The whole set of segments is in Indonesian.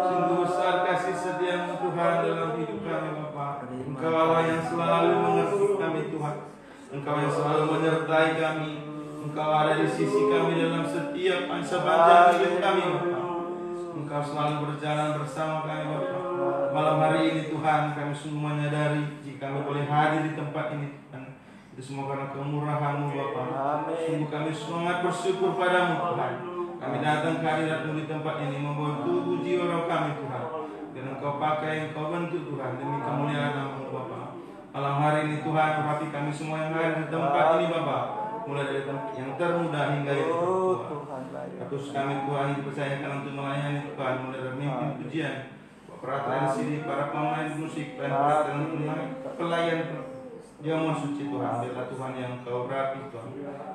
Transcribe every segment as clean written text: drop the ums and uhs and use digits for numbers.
Sungguh besar kasih setiamu Tuhan dalam hidup kami Bapa. Engkau yang selalu mengerti kami Tuhan. Engkau yang selalu menyertai kami. Engkau ada di sisi kami dalam setiap sepanjang hidup kami Bapa. Engkau selalu berjalan bersama kami Bapa. Malam hari ini Tuhan kami sungguh menyadari jika kami boleh hadir di tempat ini Tuhan. Itu semua karena kemurahan-Mu Bapa. Sungguh kami sangat bersyukur padamu Tuhan. Kami datang ke hadirat-Mu di tempat ini membawa tubuh jiwa roh kami Tuhan. Dan Engkau pakai, Engkau bentuk Tuhan demi kemuliaan nama-Mu Bapa. Malam hari ini Tuhan, hati kami semua yang hadir di tempat ini Bapa. Mulai dari yang termuda hingga yang tertua. Terus kami Tuhan dipercayakan untuk melayani Tuhan. Mulai dari mimpi pujian, peraturan CD, para pemain musik, dan pelayan jamuan suci Tuhan. Biarlah Tuhan yang Kau berapi Tuhan.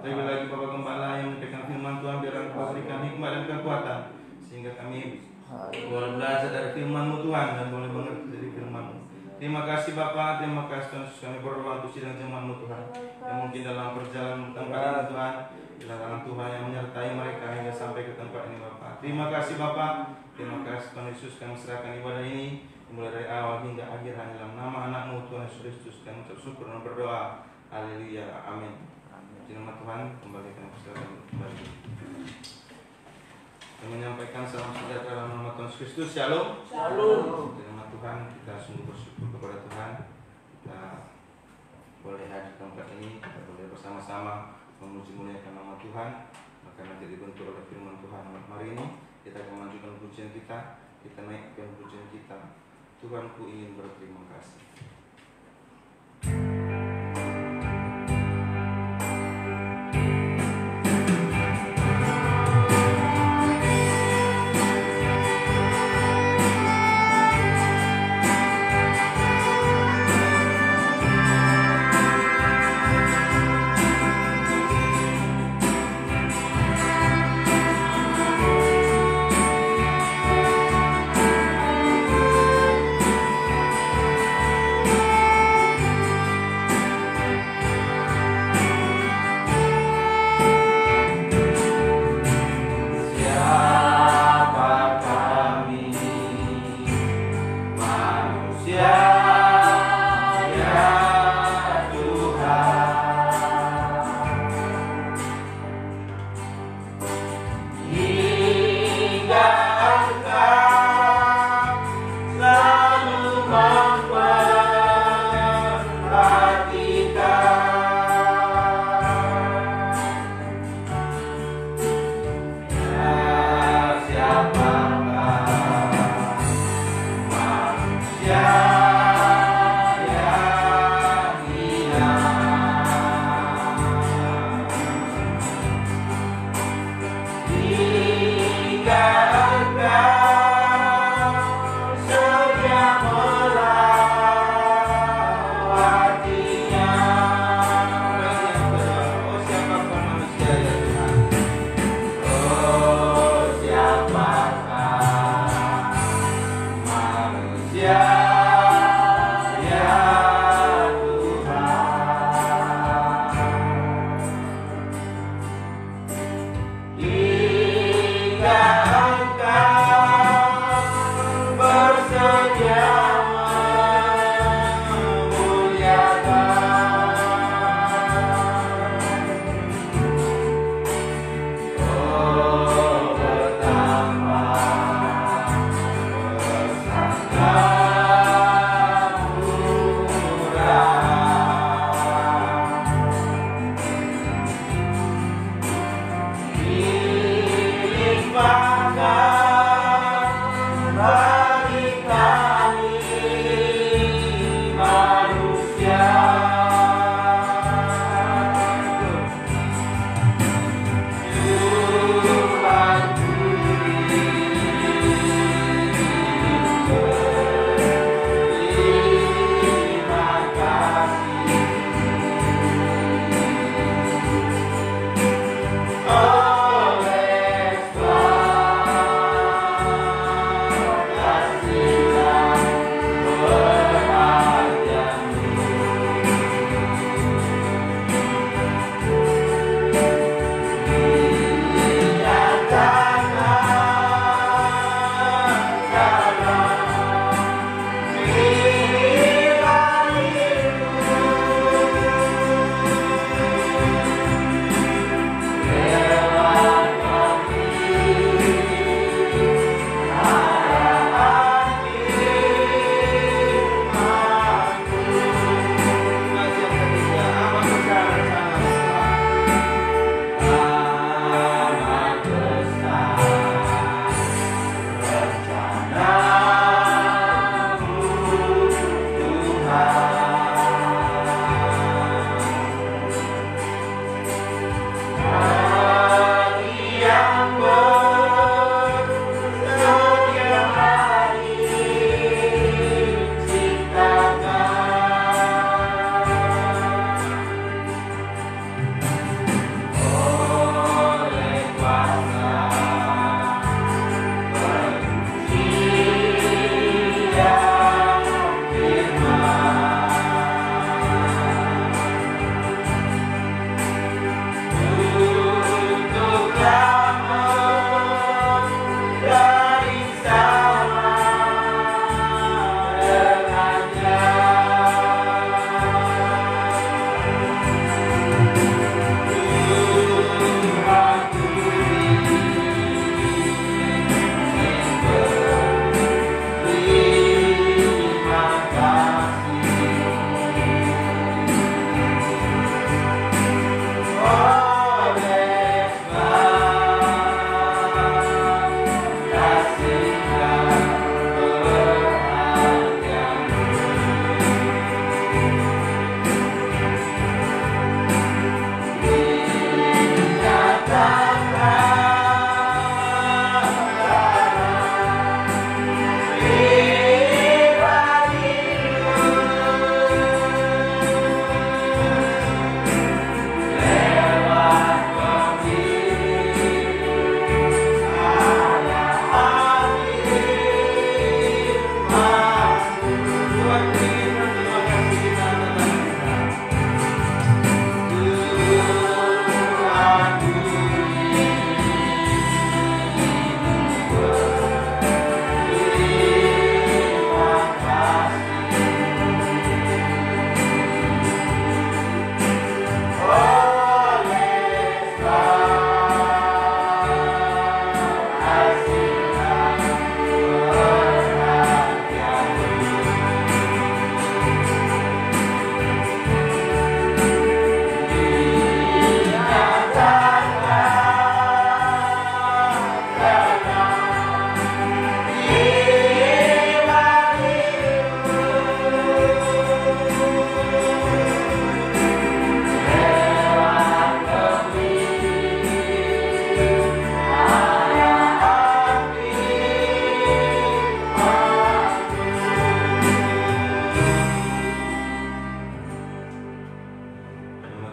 Terlebih lagi Bapak Gembala yang menyampaikan firman Tuhan, biarlah Kau berikan hikmat dan kekuatan sehingga kami boleh belajar dari firman-Mu Tuhan dan boleh mengerti dari firman-Mu. Terima kasih Bapak, terima kasih Tuhan Yesus. Kami berdoa untuk sidang jemaat-Mu Tuhan yang mungkin dalam perjalanan tempat ini Tuhan, bila dalam Tuhan yang menyertai mereka hingga sampai ke tempat ini Bapak. Terima kasih Bapak, terima kasih Tuhan Yesus. Kami serahkan ibadah ini mulai dari awal hingga akhir hanya dalam nama anak-Mu Tuhan Yesus Kristus. Kami bersyukur dan berdoa. Haleluya, amin. Nama Tuhan kembali ke kembali. Kami menyampaikan salam sejahtera dalam nama Tuhan Yesus Kristus. Shalom. Shalom. Nama Tuhan, kita sungguh bersyukur kepada Tuhan. Kita boleh hadir di tempat ini, kita boleh bersama-sama memuji muliakan nama Tuhan. Maka nanti dibentuk oleh firman Tuhan hari ini. Kita akan melanjutkan pujian kita naikkan pujian kita. Tuhanku ingin berterima kasih.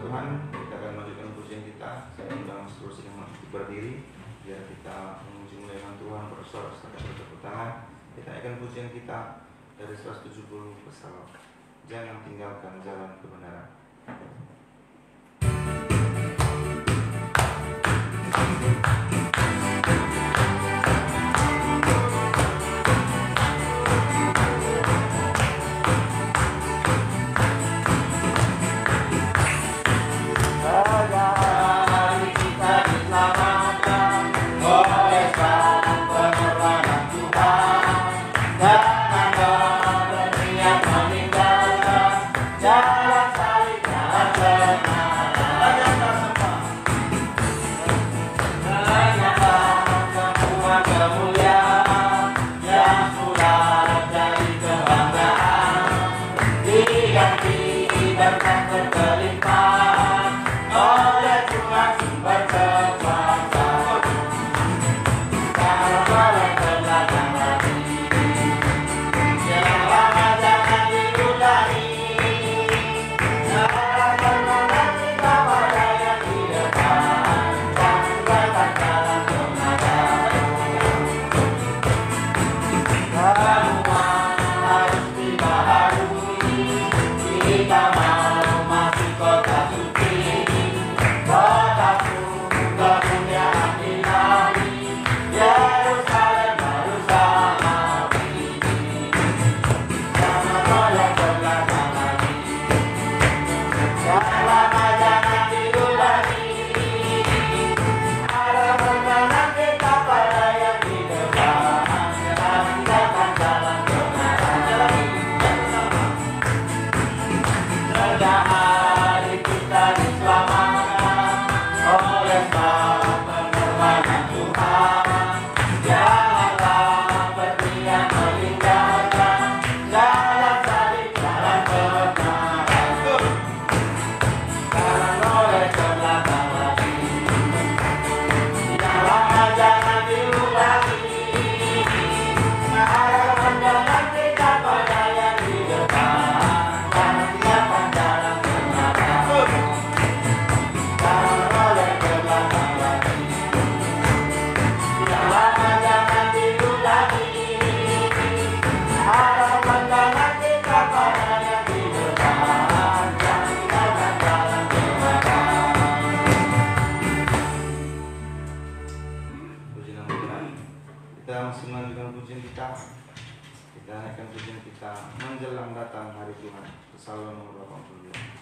Tuhan, kita akan melanjutkan pujian kita. Saya undang seterusnya untuk berdiri biar kita memuji muliakan Tuhan. Bersorak setakat bertepuk tangan. Kita akan pujian kita dari 170 Psalm. Jangan tinggalkan jalan kebenaran. Menjelang datang hari Tuhan. Psalm nomor 82.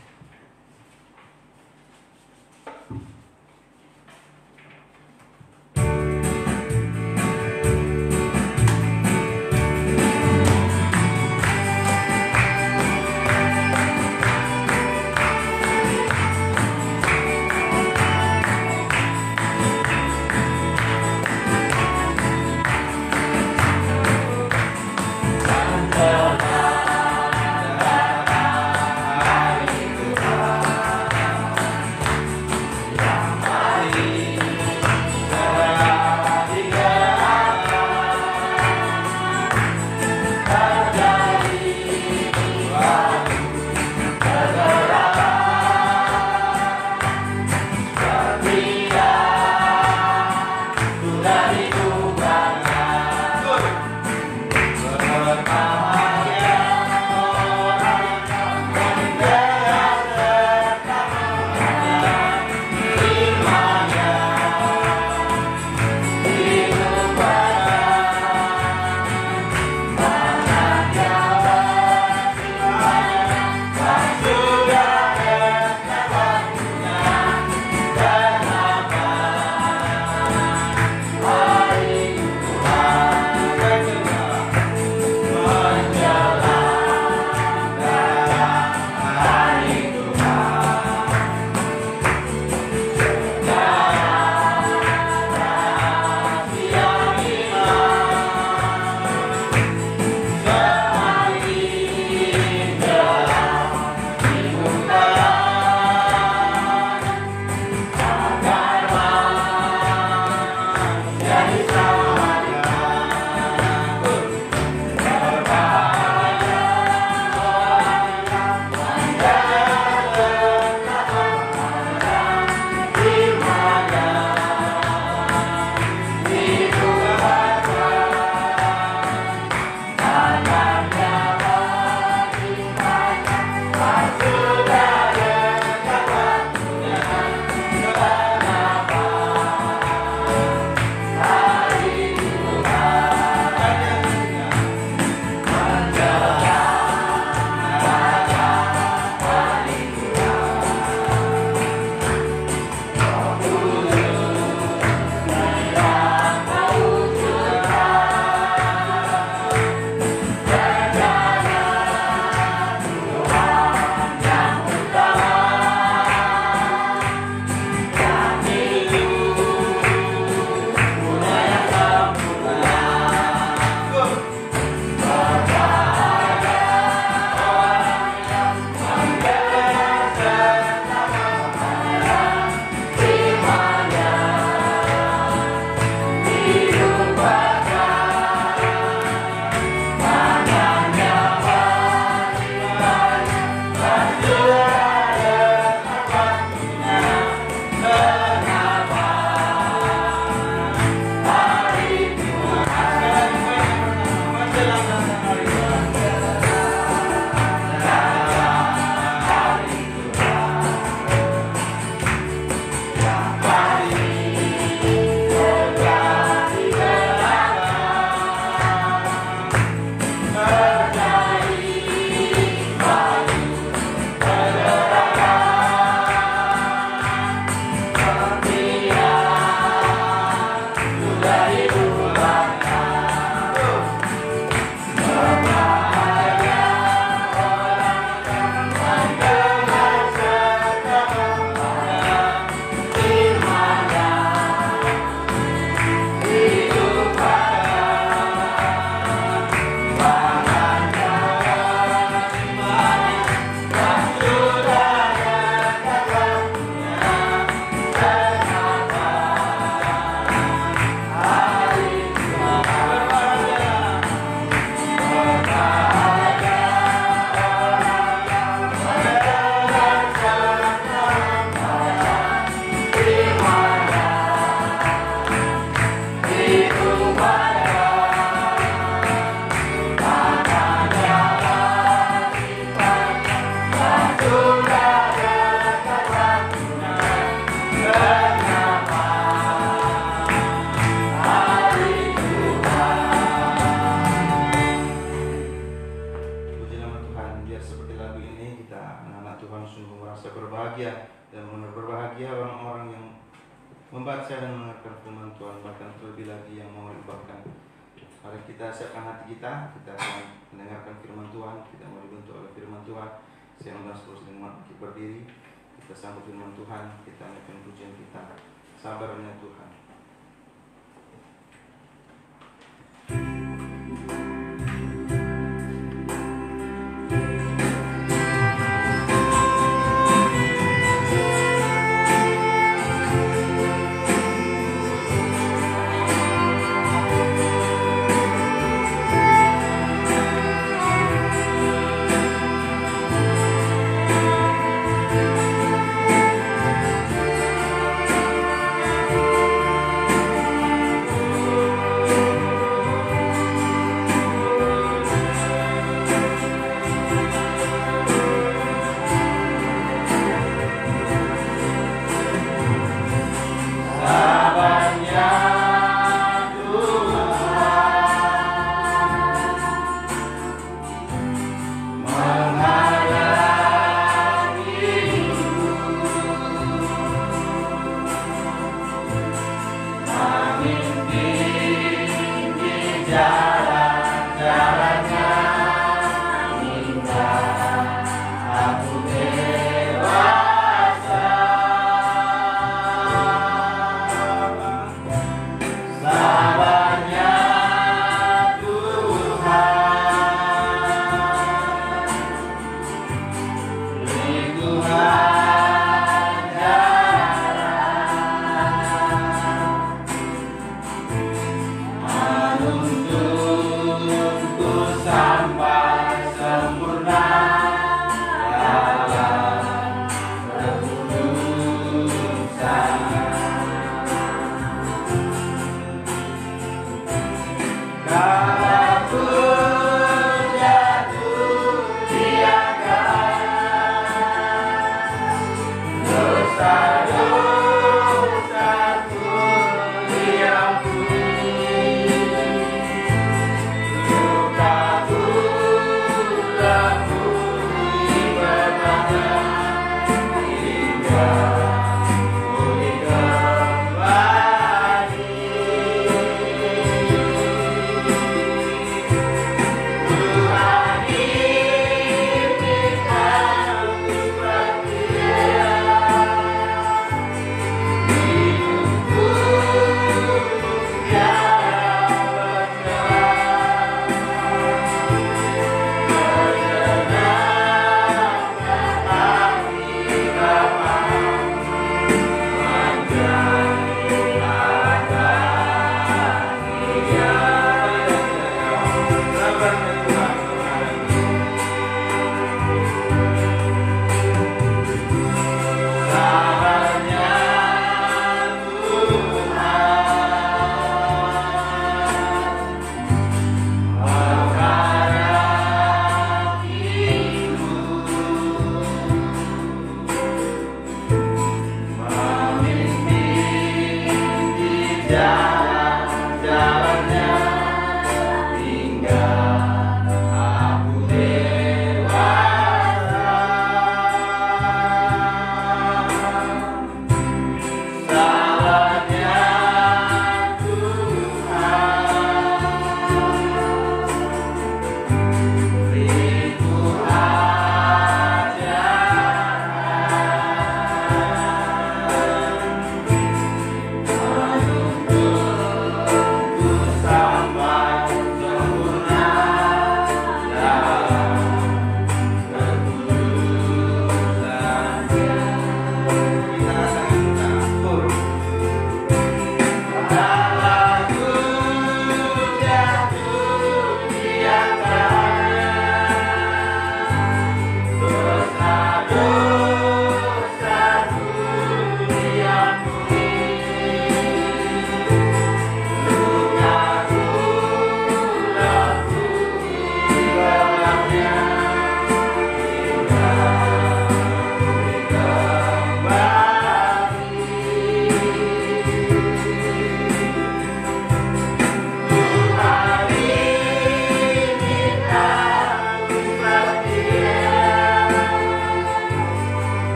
masa berbahagia, dan berbahagia orang-orang yang membaca dan mendengarkan firman Tuhan, bahkan terlebih lagi yang mau bahkan. Mari kita siapkan hati kita akan mendengarkan firman Tuhan, kita mau dibentuk oleh firman Tuhan. Saya undang terus dengan kita berdiri, kita sambut firman Tuhan, kita naikkan pujian kita. Sabarnya Tuhan.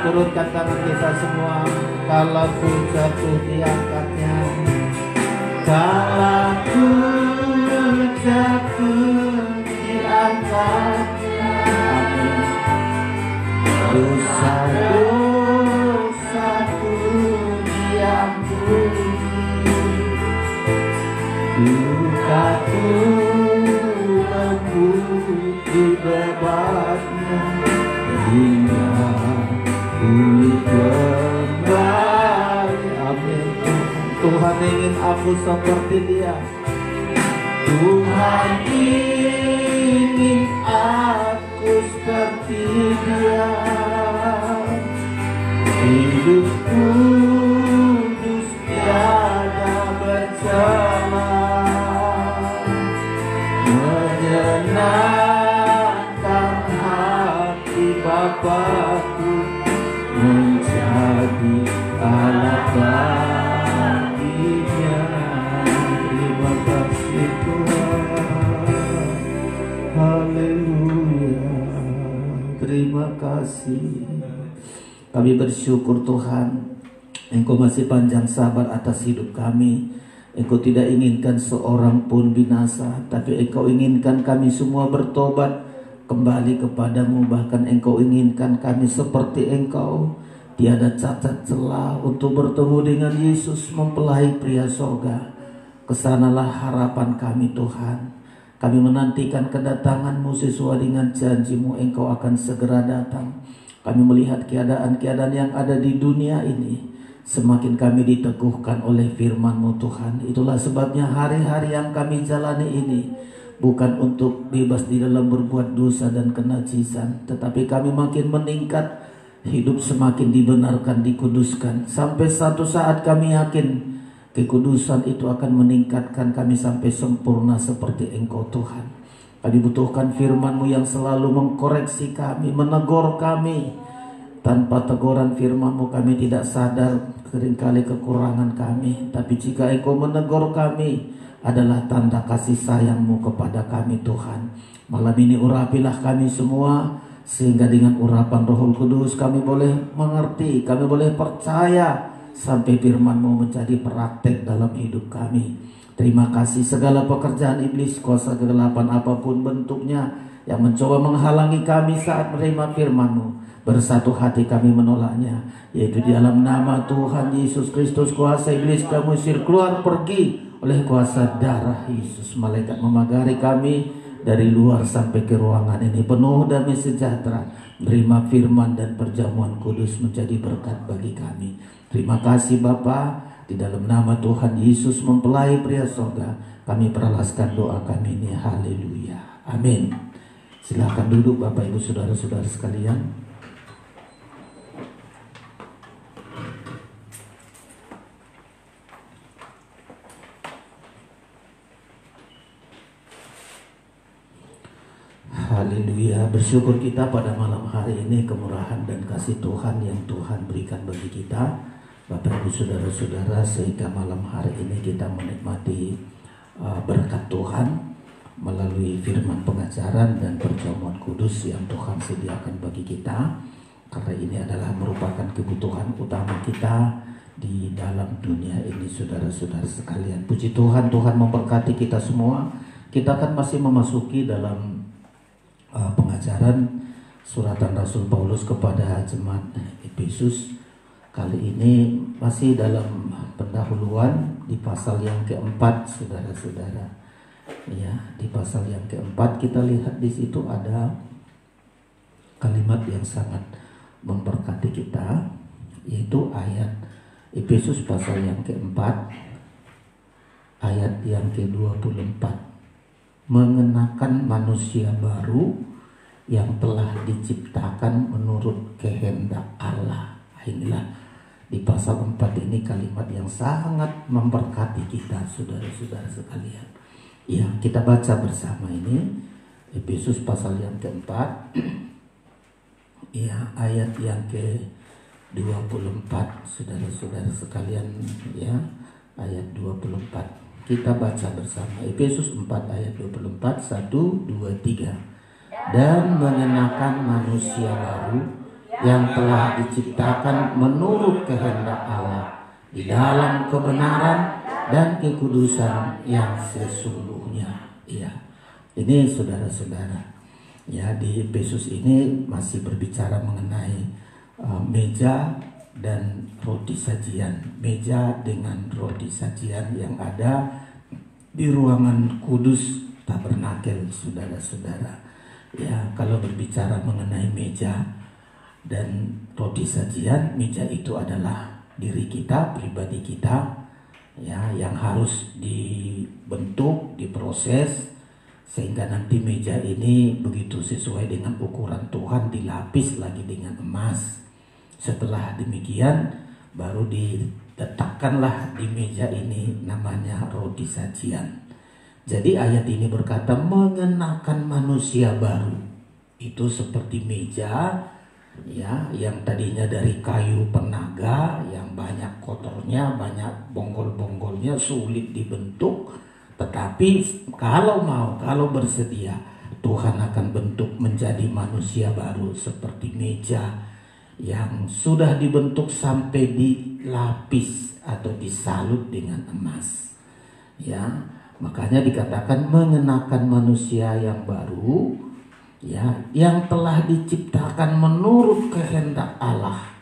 Turunkan tangan kita semua. Kalau ku jatuh diangkatnya, kalau ku jatuh diangkatnya. Amin. Dosa-dosaku diampuni, lukaku lembut dibebasnya, hingga pulih kembali. Amin. Tuhan ingin aku seperti Dia. Tuhan ingin aku seperti Dia. Hidup kudus tiada bercela, menyenangkan hati Bapa-Ku, menjadi alat baginya. Terima kasih Tuhan. Haleluya. Terima kasih. Kami bersyukur Tuhan, Engkau masih panjang sabar atas hidup kami. Engkau tidak inginkan seorang pun binasa, tapi Engkau inginkan kami semua bertobat kembali kepadamu. Bahkan Engkau inginkan kami seperti Engkau, tiada cacat celah, untuk bertemu dengan Yesus mempelai pria sorga. Kesanalah harapan kami Tuhan. Kami menantikan kedatangan-Mu sesuai dengan janji-Mu, Engkau akan segera datang. Kami melihat keadaan-keadaan yang ada di dunia ini, semakin kami diteguhkan oleh firman-Mu Tuhan. Itulah sebabnya hari-hari yang kami jalani ini bukan untuk bebas di dalam berbuat dosa dan kenajisan, tetapi kami makin meningkat, hidup semakin dibenarkan, dikuduskan, sampai satu saat kami yakin kekudusan itu akan meningkatkan kami sampai sempurna seperti Engkau Tuhan. Kami butuhkan firman-Mu yang selalu mengkoreksi kami, menegur kami. Tanpa teguran firman-Mu kami tidak sadar seringkali kekurangan kami, tapi jika Engkau menegur kami adalah tanda kasih sayang-Mu kepada kami Tuhan. Malam ini urapilah kami semua, sehingga dengan urapan Roh Kudus kami boleh mengerti, kami boleh percaya, sampai firman-Mu menjadi praktek dalam hidup kami. Terima kasih. Segala pekerjaan iblis, kuasa kegelapan apapun bentuknya yang mencoba menghalangi kami saat menerima firman-Mu, bersatu hati kami menolaknya, yaitu di dalam nama Tuhan Yesus Kristus. Kuasa iblis kami usir keluar, pergi oleh kuasa darah Yesus. Malaikat memagari kami dari luar sampai ke ruangan ini, penuh damai sejahtera. Terima firman dan perjamuan kudus menjadi berkat bagi kami. Terima kasih Bapa. Di dalam nama Tuhan Yesus mempelai pria sorga, kami peralaskan doa kami ini. Haleluya. Amin. Silakan duduk Bapak Ibu Saudara-saudara sekalian. Haleluya. Bersyukur kita pada malam hari ini kemurahan dan kasih Tuhan yang Tuhan berikan bagi kita, Bapak Ibu Saudara-saudara, sehingga malam hari ini kita menikmati berkat Tuhan melalui melalui firman pengajaran dan perjamuan kudus yang Tuhan sediakan bagi kita, karena ini adalah merupakan kebutuhan utama kita di dalam dunia ini, saudara-saudara sekalian. Puji Tuhan, Tuhan memberkati kita semua. Kita akan masih memasuki dalam pengajaran suratan Rasul Paulus kepada jemaat Efesus. Kali ini masih dalam pendahuluan di pasal yang keempat, saudara-saudara. Ya, di pasal yang keempat kita lihat di situ ada kalimat yang sangat memberkati kita, yaitu ayat Efesus pasal yang keempat, ayat yang ke-24. Mengenakan manusia baru yang telah diciptakan menurut kehendak Allah. Inilah di pasal 4 ini kalimat yang sangat memberkati kita, saudara-saudara sekalian. Ya, kita baca bersama ini Efesus pasal yang keempat, ya, ayat yang ke-24, saudara-saudara sekalian, ya, ayat 24. Kita baca bersama Efesus 4 ayat 24, 1, 2, 3. Dan mengenakan manusia baru yang telah diciptakan menurut kehendak Allah di dalam kebenaran dan kekudusan yang sesungguhnya. Ya, ini saudara-saudara, ya, di Efesus ini masih berbicara mengenai meja dan roti sajian, meja dengan roti sajian yang ada di ruangan kudus tabernakel, saudara-saudara. Ya, kalau berbicara mengenai meja dan roti sajian, meja itu adalah diri kita, pribadi kita, ya, yang harus dibentuk, diproses sehingga nanti meja ini begitu sesuai dengan ukuran Tuhan, dilapis lagi dengan emas. Setelah demikian baru diletakkanlah di meja ini namanya roti sajian. Jadi ayat ini berkata mengenakan manusia baru. Itu seperti meja, ya, yang tadinya dari kayu penaga yang banyak kotornya, banyak bonggol-bonggolnya, sulit dibentuk. Tetapi kalau bersedia, Tuhan akan bentuk menjadi manusia baru seperti meja yang sudah dibentuk sampai dilapis atau disalut dengan emas. Ya, makanya dikatakan mengenakan manusia yang baru, ya, yang telah diciptakan menurut kehendak Allah,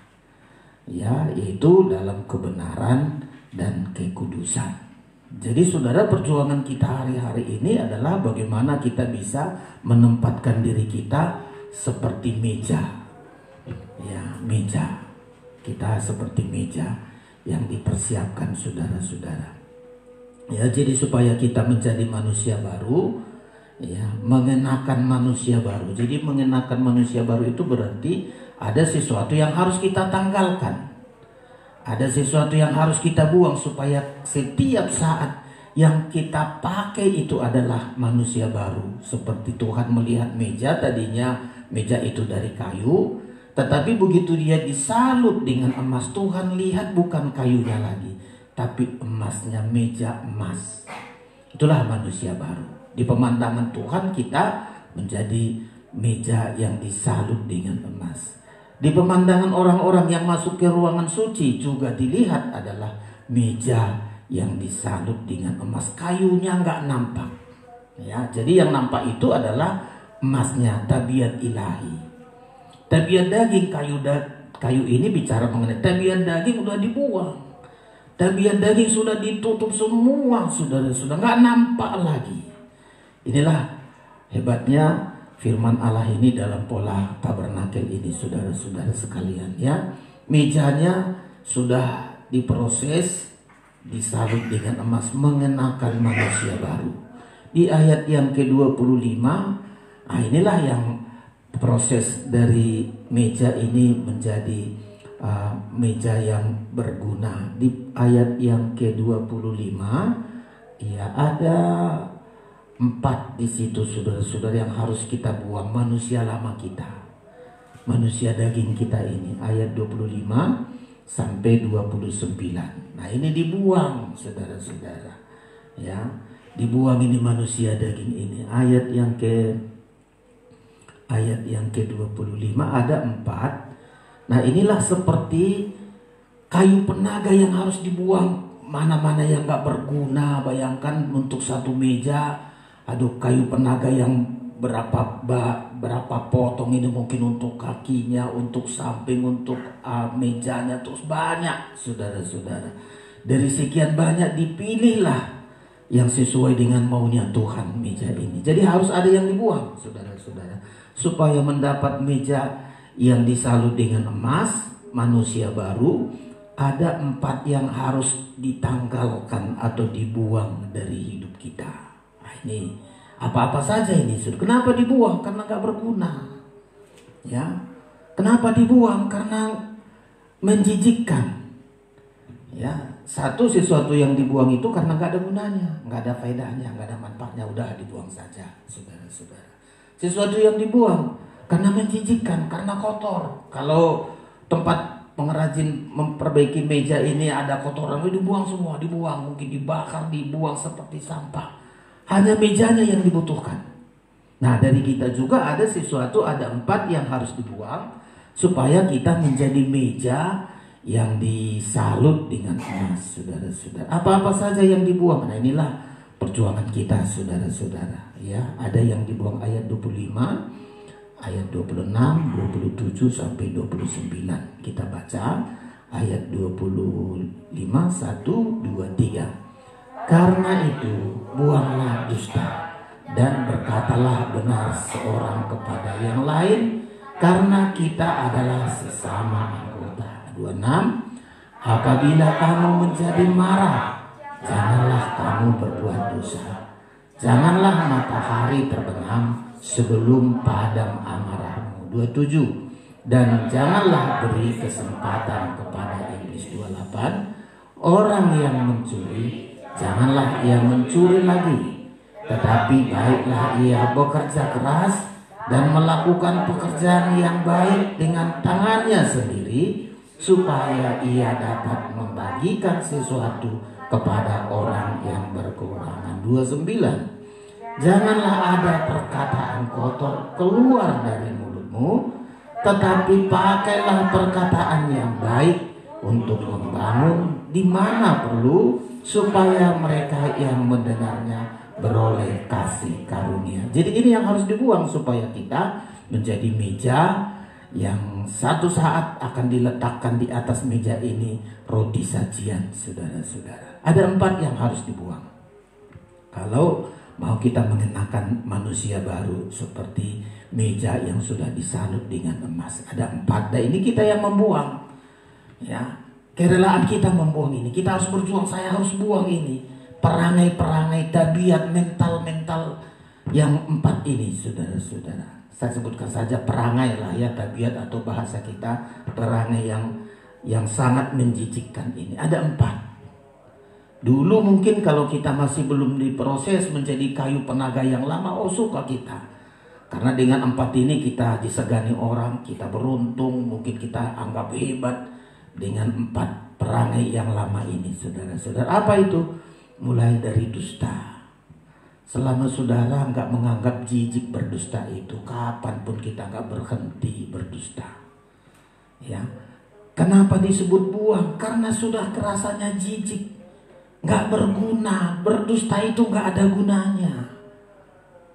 ya, yaitu dalam kebenaran dan kekudusan. Jadi saudara, perjuangan kita hari-hari ini adalah bagaimana kita bisa menempatkan diri kita seperti meja, ya, meja. Kita seperti meja yang dipersiapkan, saudara-saudara. Ya, jadi supaya kita menjadi manusia baru, ya, mengenakan manusia baru. Jadi mengenakan manusia baru itu berarti ada sesuatu yang harus kita tanggalkan. Ada sesuatu yang harus kita buang supaya setiap saat yang kita pakai itu adalah manusia baru. Seperti Tuhan melihat meja, tadinya meja itu dari kayu, tetapi begitu dia disalut dengan emas, Tuhan lihat bukan kayunya lagi, tapi emasnya, meja emas. Itulah manusia baru. Di pemandangan Tuhan kita menjadi meja yang disalut dengan emas. Di pemandangan orang-orang yang masuk ke ruangan suci juga dilihat adalah meja yang disalut dengan emas. Kayunya nggak nampak. Ya, jadi yang nampak itu adalah emasnya, tabiat ilahi. Tabiat daging, kayu ini bicara mengenai tabiat daging udah dibuang. Tabiat daging sudah ditutup semua, saudara-saudara, nggak nampak lagi. Inilah hebatnya firman Allah ini dalam pola tabernakel ini, saudara-saudara sekalian, ya. Mejanya sudah diproses, disalut dengan emas, mengenakan manusia baru. Di ayat yang ke-25, inilah yang proses dari meja ini menjadi meja yang berguna. Di ayat yang ke-25, ya, ada 4 di situ, saudara-saudara, yang harus kita buang. Manusia lama kita, manusia daging kita ini, ayat 25 sampai 29. Nah, ini dibuang, saudara-saudara, ya, dibuang ini manusia daging ini. Ayat yang ke-25 ada 4. Nah, inilah seperti kayu penaga yang harus dibuang. Mana-mana yang gak berguna. Bayangkan untuk satu meja, aduh, kayu penaga yang berapa potong ini, mungkin untuk kakinya, untuk samping, untuk mejanya, terus banyak, saudara-saudara. Dari sekian banyak dipilihlah yang sesuai dengan maunya Tuhan meja ini. Jadi harus ada yang dibuang, saudara-saudara, supaya mendapat meja yang disalut dengan emas, manusia baru. Ada 4 yang harus ditanggalkan atau dibuang dari hidup kita. Nah, ini apa-apa saja ini, saudara. Kenapa dibuang? Karena gak berguna. Ya, kenapa dibuang? Karena menjijikkan. Ya, sesuatu yang dibuang itu karena gak ada gunanya, gak ada faedahnya, gak ada manfaatnya, udah dibuang saja, saudara-saudara. Sesuatu yang dibuang karena menjijikkan, karena kotor. Kalau tempat pengrajin memperbaiki meja ini ada kotoran, dibuang semua, dibuang, mungkin dibakar, dibuang seperti sampah. Hanya mejanya yang dibutuhkan. Nah, dari kita juga ada sesuatu, ada 4 yang harus dibuang supaya kita menjadi meja yang disalut dengan emas, saudara-saudara. Apa-apa saja yang dibuang. Nah, inilah perjuangan kita, saudara-saudara. Ya, ada yang dibuang ayat 25, ayat 26, 27 sampai 29. Kita baca ayat 25, 1, 2, 3. Karena itu buanglah dusta dan berkatalah benar seorang kepada yang lain, karena kita adalah sesama anggota. 26. Apabila kamu menjadi marah, janganlah kamu berbuat dosa. Janganlah matahari terbenam sebelum padam amarahmu. 27. Dan janganlah beri kesempatan kepada iblis. 28. Orang yang mencuri, janganlah ia mencuri lagi, tetapi baiklah ia bekerja keras dan melakukan pekerjaan yang baik dengan tangannya sendiri, supaya ia dapat membagikan sesuatu kepada orang yang berkekurangan. 29. Janganlah ada perkataan kotor keluar dari mulutmu, tetapi pakailah perkataan yang baik untuk membangun di mana perlu, supaya mereka yang mendengarnya beroleh kasih karunia. Jadi ini yang harus dibuang supaya kita menjadi meja yang satu saat akan diletakkan di atas meja ini roti sajian, saudara-saudara. Ada 4 yang harus dibuang kalau mau kita mengenakan manusia baru seperti meja yang sudah disalut dengan emas. Ada 4, dan ini kita yang membuang. Ya, kerelaan kita membuang ini. Kita harus berjuang, saya harus buang ini. Perangai-perangai, tabiat, mental-mental yang 4 ini, saudara-saudara. Saya sebutkan saja perangai lah ya, tabiat atau bahasa kita, perangai yang sangat menjijikkan ini. Ada 4. Dulu mungkin kalau kita masih belum diproses menjadi kayu penaga yang lama, suka kita. Karena dengan 4 ini kita disegani orang, kita beruntung, mungkin kita anggap hebat dengan 4 perangai yang lama ini, saudara-saudara. Apa itu? Mulai dari dusta. Selama saudara nggak menganggap jijik berdusta itu, kapanpun kita nggak berhenti berdusta. Ya, kenapa disebut buang? Karena sudah kerasanya jijik. Gak berguna, berdusta itu gak ada gunanya.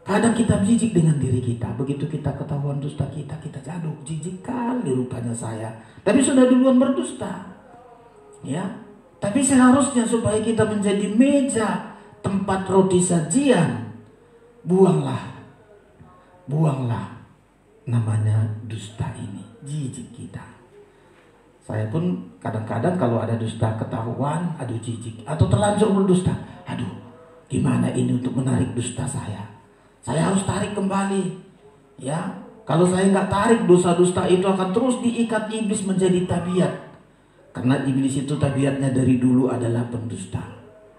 Kadang kita jijik dengan diri kita. Begitu kita ketahuan dusta kita aduh, jijik kali rupanya saya. Tapi sudah duluan berdusta. Ya, tapi seharusnya supaya kita menjadi meja tempat roti sajian, buanglah namanya dusta ini, jijik kita. Saya pun kadang-kadang kalau ada dusta ketahuan, aduh jijik, atau terlanjur berdusta, aduh gimana ini untuk menarik dusta saya harus tarik kembali. Ya, kalau saya nggak tarik, dosa-dusta itu akan terus diikat iblis menjadi tabiat, karena iblis itu tabiatnya dari dulu adalah pendusta.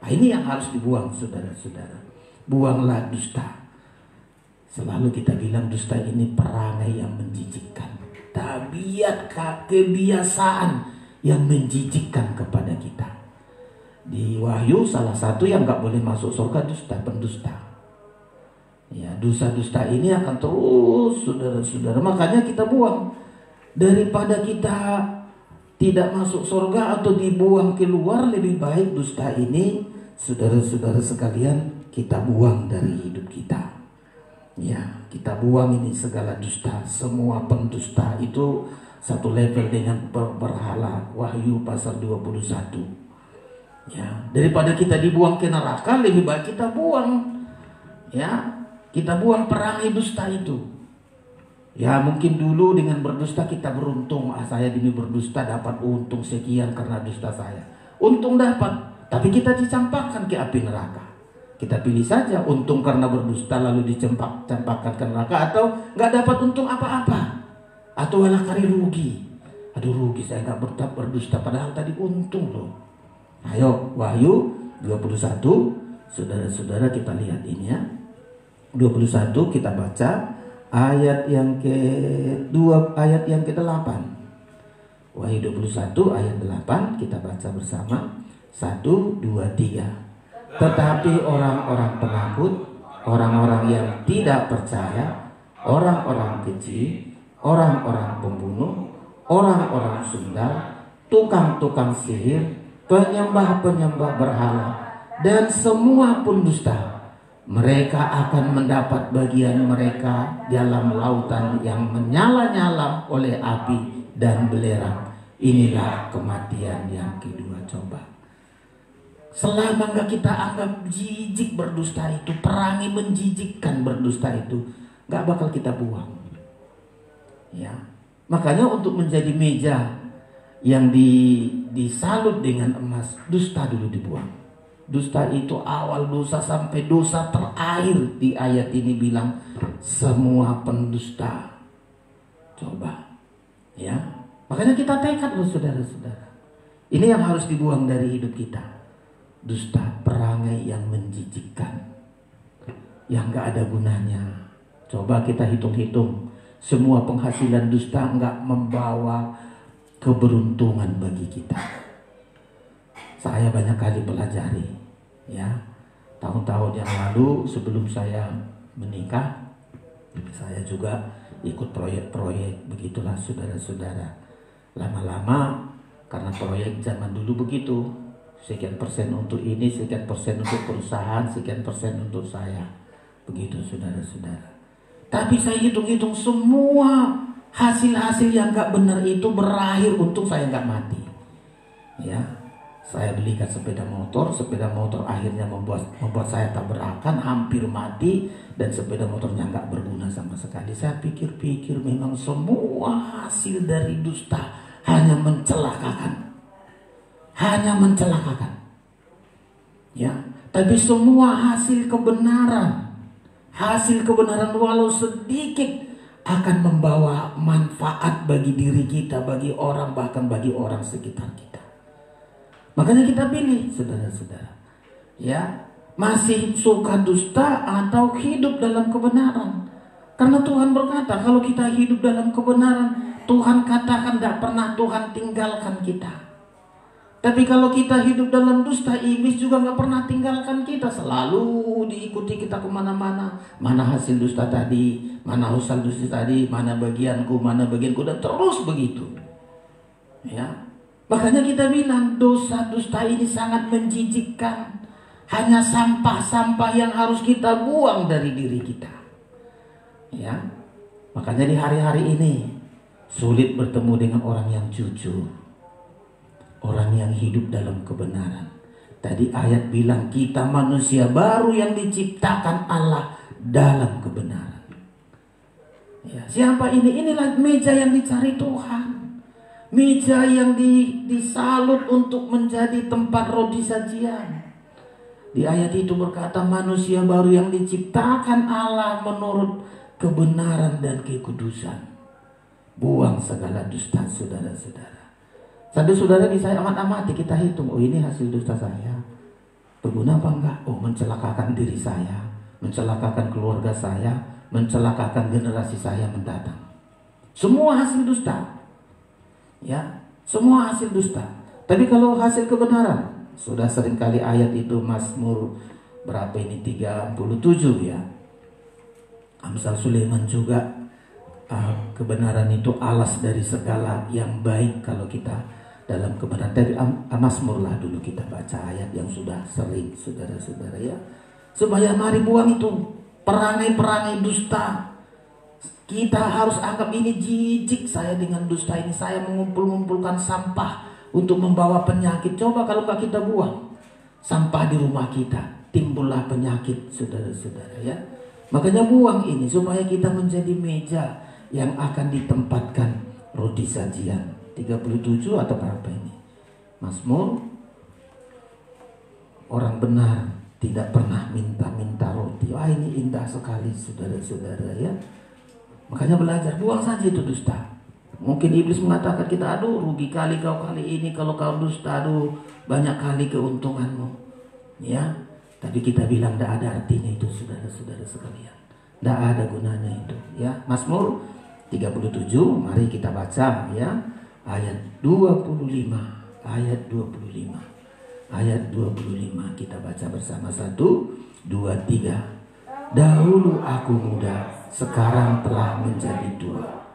Nah, ini yang harus dibuang, saudara-saudara. Buanglah dusta. Selalu kita bilang dusta ini perangai yang menjijikkan, tabiat, kebiasaan yang menjijikkan kepada kita. Di Wahyu salah satu yang nggak boleh masuk surga pendusta. Ya, dusta-dusta ini akan terus, saudara-saudara. Makanya kita buang. Daripada kita tidak masuk surga atau dibuang keluar, lebih baik dusta ini, saudara-saudara sekalian, kita buang dari hidup kita. Ya, kita buang ini segala dusta. Semua pendusta itu satu level dengan berhala. Wahyu pasal 21. Ya, daripada kita dibuang ke neraka, lebih baik kita buang. Ya, kita buang perangai dusta itu. Ya, mungkin dulu dengan berdusta kita beruntung. Saya demi berdusta dapat untung sekian karena dusta saya. Untung dapat, tapi kita dicampakkan ke api neraka. Kita pilih saja untung karena berdusta lalu dicampakkan ke neraka, atau nggak dapat untung apa-apa, atau malah kali rugi. Aduh, rugi saya nggak berdusta padahal tadi untung loh. Ayo, Wahyu 21, saudara-saudara kita lihat ini ya. 21 kita baca ayat yang ke-2, ayat yang ke-8. Wahyu 21 ayat 8 kita baca bersama. 1, 2, 3. Tetapi orang-orang penakut, orang-orang yang tidak percaya, orang-orang keji, orang-orang pembunuh, orang-orang sundal, tukang-tukang sihir, penyembah-penyembah berhala, dan semua pendusta, mereka akan mendapat bagian mereka dalam lautan yang menyala-nyala oleh api dan belerang. Inilah kematian yang kedua. Coba, selama nggak kita anggap jijik berdusta itu, perangi menjijikkan berdusta itu, nggak bakal kita buang. Ya, makanya untuk menjadi meja yang disalut dengan emas, dusta dulu dibuang. Dusta itu awal dosa sampai dosa terakhir. Di ayat ini bilang semua pendusta. Coba, ya. Makanya kita tekad loh saudara-saudara. Ini yang harus dibuang dari hidup kita. Dusta, perangai yang menjijikkan, yang gak ada gunanya. Coba kita hitung-hitung. Semua penghasilan dusta gak membawa keberuntungan bagi kita. Saya banyak kali pelajari, ya. Tahun-tahun yang lalu sebelum saya menikah, saya juga ikut proyek-proyek, begitulah saudara-saudara. Lama-lama karena proyek zaman dulu begitu, sekian persen untuk ini, sekian persen untuk perusahaan, sekian persen untuk saya, begitu saudara-saudara. Tapi saya hitung-hitung semua hasil-hasil yang gak benar itu berakhir untung saya gak mati, ya. Saya belikan sepeda motor akhirnya membuat saya tabrakan, hampir mati, dan sepeda motornya nggak berguna sama sekali. Saya pikir-pikir memang semua hasil dari dusta hanya mencelakakan. Ya, tapi semua hasil kebenaran walau sedikit akan membawa manfaat bagi diri kita, bagi orang, bahkan bagi orang sekitar kita. Makanya kita pilih saudara-saudara, ya, masih suka dusta atau hidup dalam kebenaran. Karena Tuhan berkata kalau kita hidup dalam kebenaran, Tuhan katakan tidak pernah Tuhan tinggalkan kita. Tapi kalau kita hidup dalam dusta, iblis juga nggak pernah tinggalkan kita. Selalu diikuti kita kemana-mana. Mana hasil dusta tadi, mana hasil dusta tadi, mana bagianku, dan terus begitu, ya. Makanya kita bilang dosa dusta ini sangat menjijikkan. Hanya sampah-sampah yang harus kita buang dari diri kita, ya. Makanya di hari-hari ini sulit bertemu dengan orang yang jujur, orang yang hidup dalam kebenaran. Tadi ayat bilang kita manusia baru yang diciptakan Allah dalam kebenaran. Ya, siapa ini? Inilah meja yang dicari Tuhan. Meja yang disalut untuk menjadi tempat roti sajian. Di ayat itu berkata manusia baru yang diciptakan Allah menurut kebenaran dan kekudusan. Buang segala dusta saudara-saudara. Saudara-saudara ini saya amati, kita hitung. Oh, ini hasil dusta saya. Berguna apa enggak? Oh, mencelakakan diri saya, mencelakakan keluarga saya, mencelakakan generasi saya mendatang. Semua hasil dusta. Ya, semua hasil dusta. Tapi kalau hasil kebenaran, Sudah seringkali ayat itu Mazmur berapa ini 37 ya. Amsal Sulaiman juga kebenaran itu alas dari segala yang baik kalau kita dalam kebenaran. Tapi Mazmur lah dulu kita baca ayat yang sudah sering saudara-saudara ya. Supaya mari buang itu perangai-perangai dusta. Kita harus anggap ini jijik saya dengan dusta ini. Saya mengumpulkan sampah untuk membawa penyakit. Coba kalau nggak kita buang sampah di rumah kita, timbullah penyakit saudara-saudara ya. Makanya buang ini supaya kita menjadi meja yang akan ditempatkan roti sajian. 37 atau berapa ini? Mazmur, orang benar tidak pernah minta-minta roti. Wah, ini indah sekali saudara-saudara ya. Makanya belajar, buang saja itu dusta. Mungkin iblis mengatakan kita, aduh rugi kali kau kali ini kalau kau dusta, aduh banyak kali keuntunganmu. Ya, tapi kita bilang tidak ada artinya itu saudara-saudara sekalian. Tidak ada gunanya itu. Ya, Mazmur 37, mari kita baca ya. Ayat 25, ayat 25. Ayat 25 kita baca bersama 1, 2, 3. Dahulu aku muda, sekarang telah menjadi tua,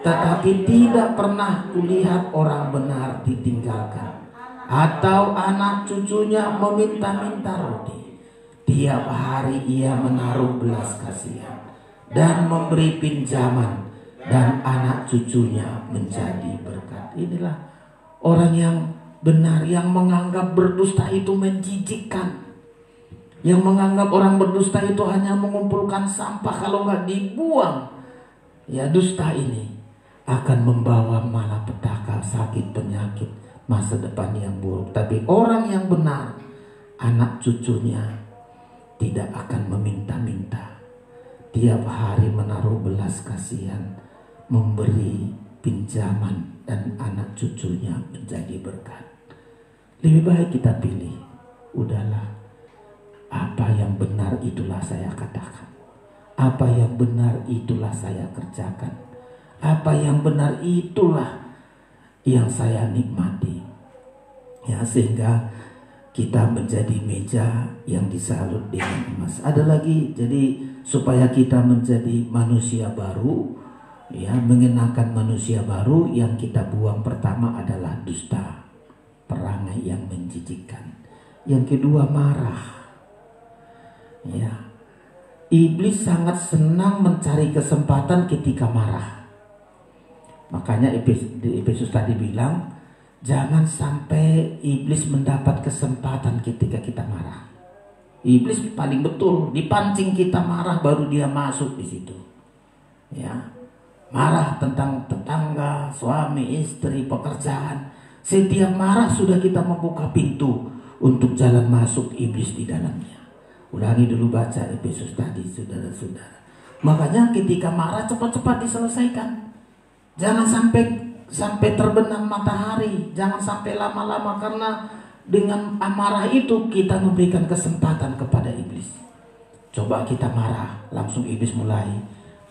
tetapi tidak pernah kulihat orang benar ditinggalkan, atau anak cucunya meminta-minta roti. Tiap hari ia menaruh belas kasihan dan memberi pinjaman, dan anak cucunya menjadi berkat. Inilah orang yang benar, yang menganggap berdusta itu menjijikkan, yang menganggap orang berdusta itu hanya mengumpulkan sampah, kalau nggak dibuang ya dusta ini akan membawa malapetaka, sakit, penyakit, masa depan yang buruk. Tapi orang yang benar, anak cucunya tidak akan meminta-minta, tiap hari menaruh belas kasihan, memberi pinjaman, dan anak cucunya menjadi berkat. Lebih baik kita pilih, udahlah, apa yang benar itulah saya katakan, apa yang benar itulah saya kerjakan, apa yang benar itulah yang saya nikmati ya, sehingga kita menjadi meja yang disalut dengan emas. Ada lagi, jadi supaya kita menjadi manusia baru ya, mengenakan manusia baru, yang kita buang pertama adalah dusta, perangai yang menjijikkan. Yang kedua marah. Ya, iblis sangat senang mencari kesempatan ketika marah. Makanya di Efesus tadi bilang, jangan sampai iblis mendapat kesempatan ketika kita marah. Iblis paling betul dipancing kita marah, baru dia masuk di situ. Ya, marah tentang tetangga, suami, istri, pekerjaan. Setiap marah sudah kita membuka pintu untuk jalan masuk iblis di dalamnya. Ulangi dulu baca Efesus tadi saudara-saudara. Makanya ketika marah cepat-cepat diselesaikan. Jangan sampai terbenam matahari, jangan sampai lama-lama, karena dengan amarah itu kita memberikan kesempatan kepada iblis. Coba kita marah, langsung iblis mulai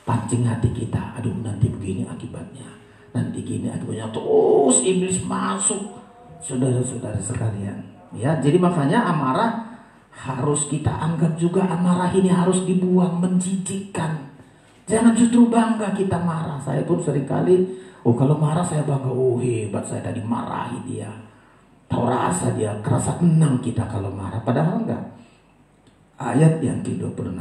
pancing hati kita. Aduh, nanti begini akibatnya, nanti gini akibatnya, terus iblis masuk saudara-saudara sekalian. Ya, jadi makanya amarah harus kita anggap juga, amarah ini harus dibuang, menjijikkan. Jangan justru bangga kita marah. Saya pun seringkali, kalau marah saya bangga, hebat saya tadi marahi dia. Tahu rasa dia, kerasa tenang kita kalau marah. Padahal enggak. Ayat yang ke-26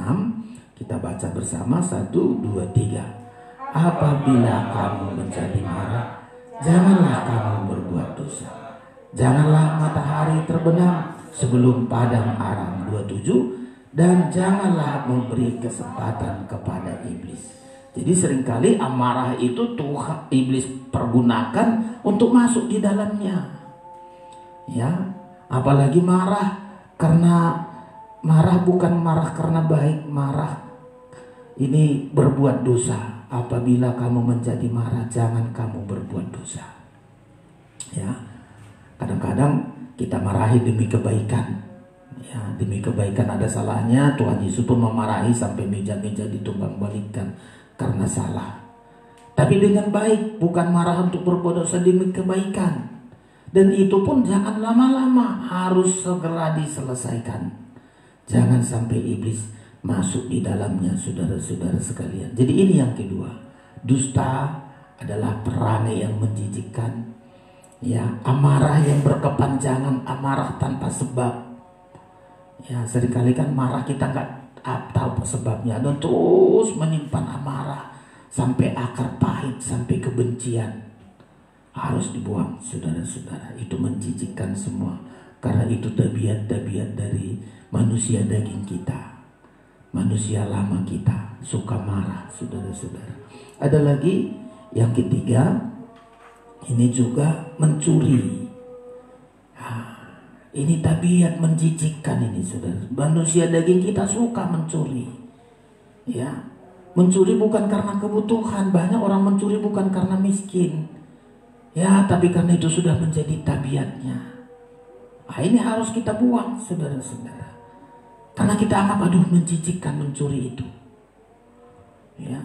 kita baca bersama, 1, 2, 3. Apabila kamu menjadi marah, janganlah kamu berbuat dosa. Janganlah matahari terbenam sebelum padam arang. 27. Dan janganlah memberi kesempatan kepada iblis. Jadi seringkali amarah itu Tuhan iblis pergunakan untuk masuk di dalamnya. Ya, apalagi marah bukan marah karena baik, marah ini berbuat dosa. Apabila kamu menjadi marah, jangan kamu berbuat dosa. Ya, kadang-kadang kita marahi demi kebaikan. Ya, demi kebaikan ada salahnya. Tuhan Yesus pun memarahi sampai meja-meja ditumbang balikan karena salah. Tapi dengan baik, bukan marah untuk berbuat dosa, demi kebaikan. Dan itu pun jangan lama-lama, harus segera diselesaikan. Jangan sampai iblis masuk di dalamnya, saudara-saudara sekalian. Jadi ini yang kedua. Dusta adalah perangai yang menjijikkan. Ya, amarah yang berkepanjangan, amarah tanpa sebab. Ya, seringkali kan marah kita nggak tahu sebabnya, dan terus menyimpan amarah sampai akar pahit, sampai kebencian. Harus dibuang, saudara-saudara. Itu menjijikkan semua. Karena itu tabiat-tabiat dari manusia daging kita, manusia lama kita, suka marah, saudara-saudara. Ada lagi yang ketiga, ini juga mencuri. Ini tabiat menjijikkan ini, saudara. Manusia daging kita suka mencuri. Ya, mencuri bukan karena kebutuhan. Banyak orang mencuri bukan karena miskin. Ya, tapi karena itu sudah menjadi tabiatnya. Nah, ini harus kita buang, saudara-saudara. Karena kita anggap, aduh, menjijikkan mencuri itu. Ya,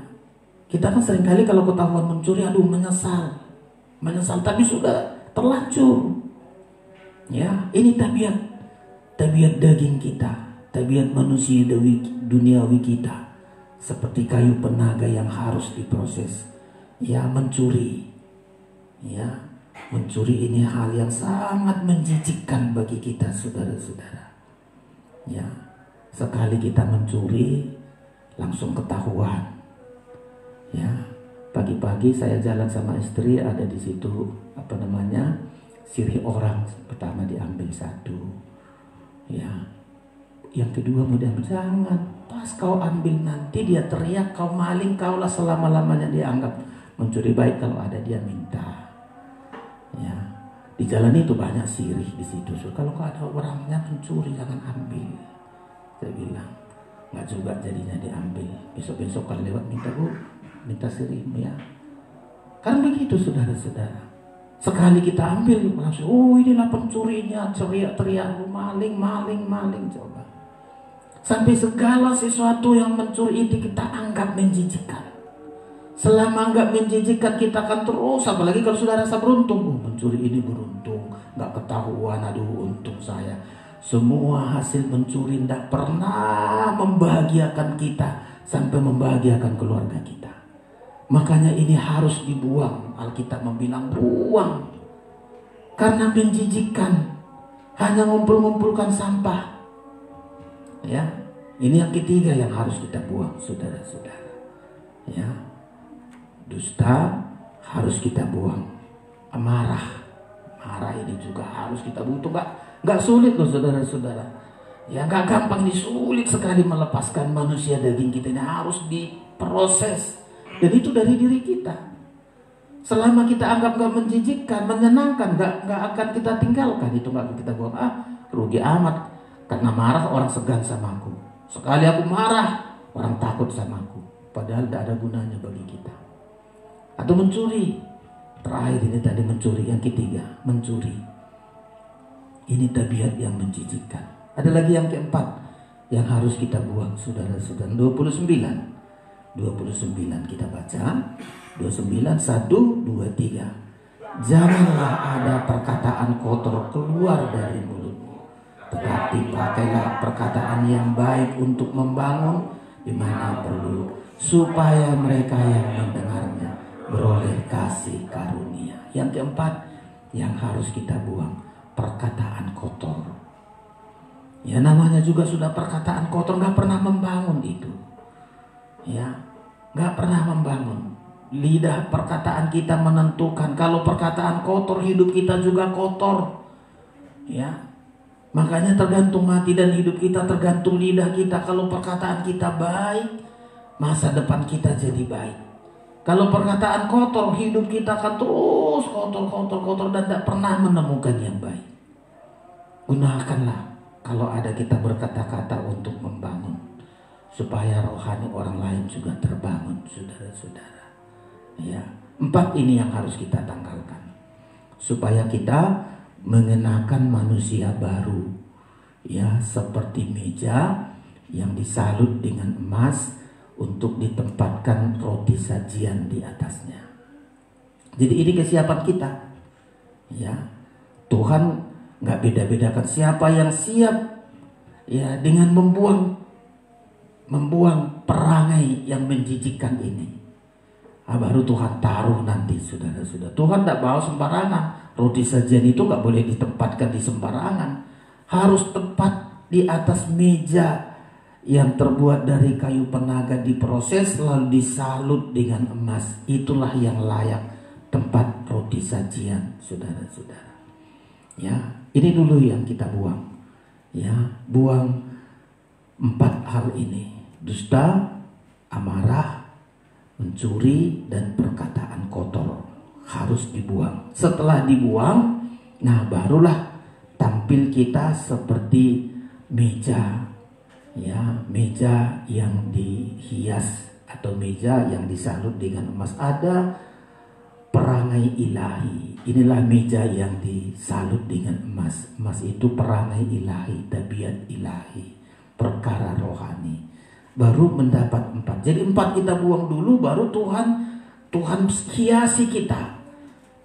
kita kan seringkali kalau ketahuan mencuri, aduh, menyesal, tapi sudah terlanjur. Ya, ini tabiat daging kita, tabiat manusia duniawi kita, seperti kayu penaga yang harus diproses. Ya, mencuri. Ya, mencuri ini hal yang sangat menjijikkan bagi kita, saudara-saudara. Ya, sekali kita mencuri langsung ketahuan. Ya, pagi-pagi saya jalan sama istri, ada di situ sirih orang. Pertama diambil satu. Ya, yang kedua mau diambil, jangan. Pas kau ambil nanti dia teriak kau maling, kaulah selama-lamanya dianggap mencuri. Baik kalau ada dia minta. Ya, di jalan itu banyak sirih di situ. So, kalau ada orangnya mencuri jangan ambil. Saya bilang, nggak juga jadinya diambil. Besok-besok kalau lewat minta sirihmu ya. Kan begitu, saudara-saudara. Sekali kita ambil langsung, oh inilah pencurinya, teriak-teriak, maling, coba. Sampai segala sesuatu yang mencuri itu kita anggap menjijikkan. Selama enggak menjijikkan kita akan terus, apalagi kalau sudah rasa beruntung, mencuri ini beruntung, enggak ketahuan, aduh untung saya. Semua hasil mencuri tidak pernah membahagiakan kita sampai membahagiakan keluarga kita. Makanya ini harus dibuang. Alkitab membilang buang, karena menjijikkan, hanya ngumpul-ngumpulkan sampah. Ya, ini yang ketiga yang harus kita buang, saudara-saudara. Ya. Dusta harus kita buang. Marah ini juga harus kita buang. Itu nggak sulit loh, saudara-saudara. Ya, nggak gampang, sulit sekali melepaskan manusia daging kita ini, harus diproses. Dan itu dari diri kita. Selama kita anggap nggak menjijikkan, menyenangkan, nggak akan kita tinggalkan. Itu nggak akan kita buang. Rugi amat. Karena marah orang segan sama aku. Sekali aku marah, orang takut sama aku. Padahal tidak ada gunanya bagi kita. Atau mencuri. Terakhir ini tadi mencuri. Yang ketiga, mencuri. Ini tabiat yang menjijikkan. Ada lagi yang keempat yang harus kita buang, saudara-saudara. 29 kita baca. 29, 1, 2, 3. Janganlah ada perkataan kotor keluar dari mulutmu, tetapi pakailah perkataan yang baik untuk membangun di mana perlu, supaya mereka yang mendengarnya beroleh kasih karunia. Yang keempat yang harus kita buang, perkataan kotor. Ya, namanya juga sudah perkataan kotor, gak pernah membangun itu. Ya, gak pernah membangun. Lidah perkataan kita menentukan. Kalau perkataan kotor, hidup kita juga kotor. Ya, makanya tergantung mati dan hidup kita tergantung lidah kita. Kalau perkataan kita baik, masa depan kita jadi baik. Kalau perkataan kotor, hidup kita akan terus kotor dan tidak pernah menemukan yang baik. Gunakanlah kalau ada kita berkata-kata untuk membangun, supaya rohani orang lain juga terbangun, saudara-saudara. Ya, 4 ini yang harus kita tanggalkan, supaya kita mengenakan manusia baru. Ya, seperti meja yang disalut dengan emas untuk ditempatkan roti sajian di atasnya. Jadi ini kesiapan kita. Ya, Tuhan nggak beda-bedakan siapa yang siap ya dengan membuang perangai yang menjijikkan ini. Baru Tuhan taruh nanti, saudara-saudara. Tuhan tidak bawa sembarangan. Roti sajian itu nggak boleh ditempatkan di sembarangan. Harus tepat di atas meja yang terbuat dari kayu penaga, diproses lalu disalut dengan emas. Itulah yang layak tempat roti sajian, saudara-saudara. Ya, ini dulu yang kita buang. Ya, buang 4 hal ini: dusta, amarah, mencuri, dan perkataan kotor. Harus dibuang. Setelah dibuang, nah barulah tampil kita seperti meja. Ya, meja yang dihias atau meja yang disalut dengan emas. Ada perangai ilahi. Inilah meja yang disalut dengan emas. Emas itu perangai ilahi, tabiat ilahi, perkara rohani. Baru mendapat 4. Jadi 4 kita buang dulu, baru Tuhan hiasi kita.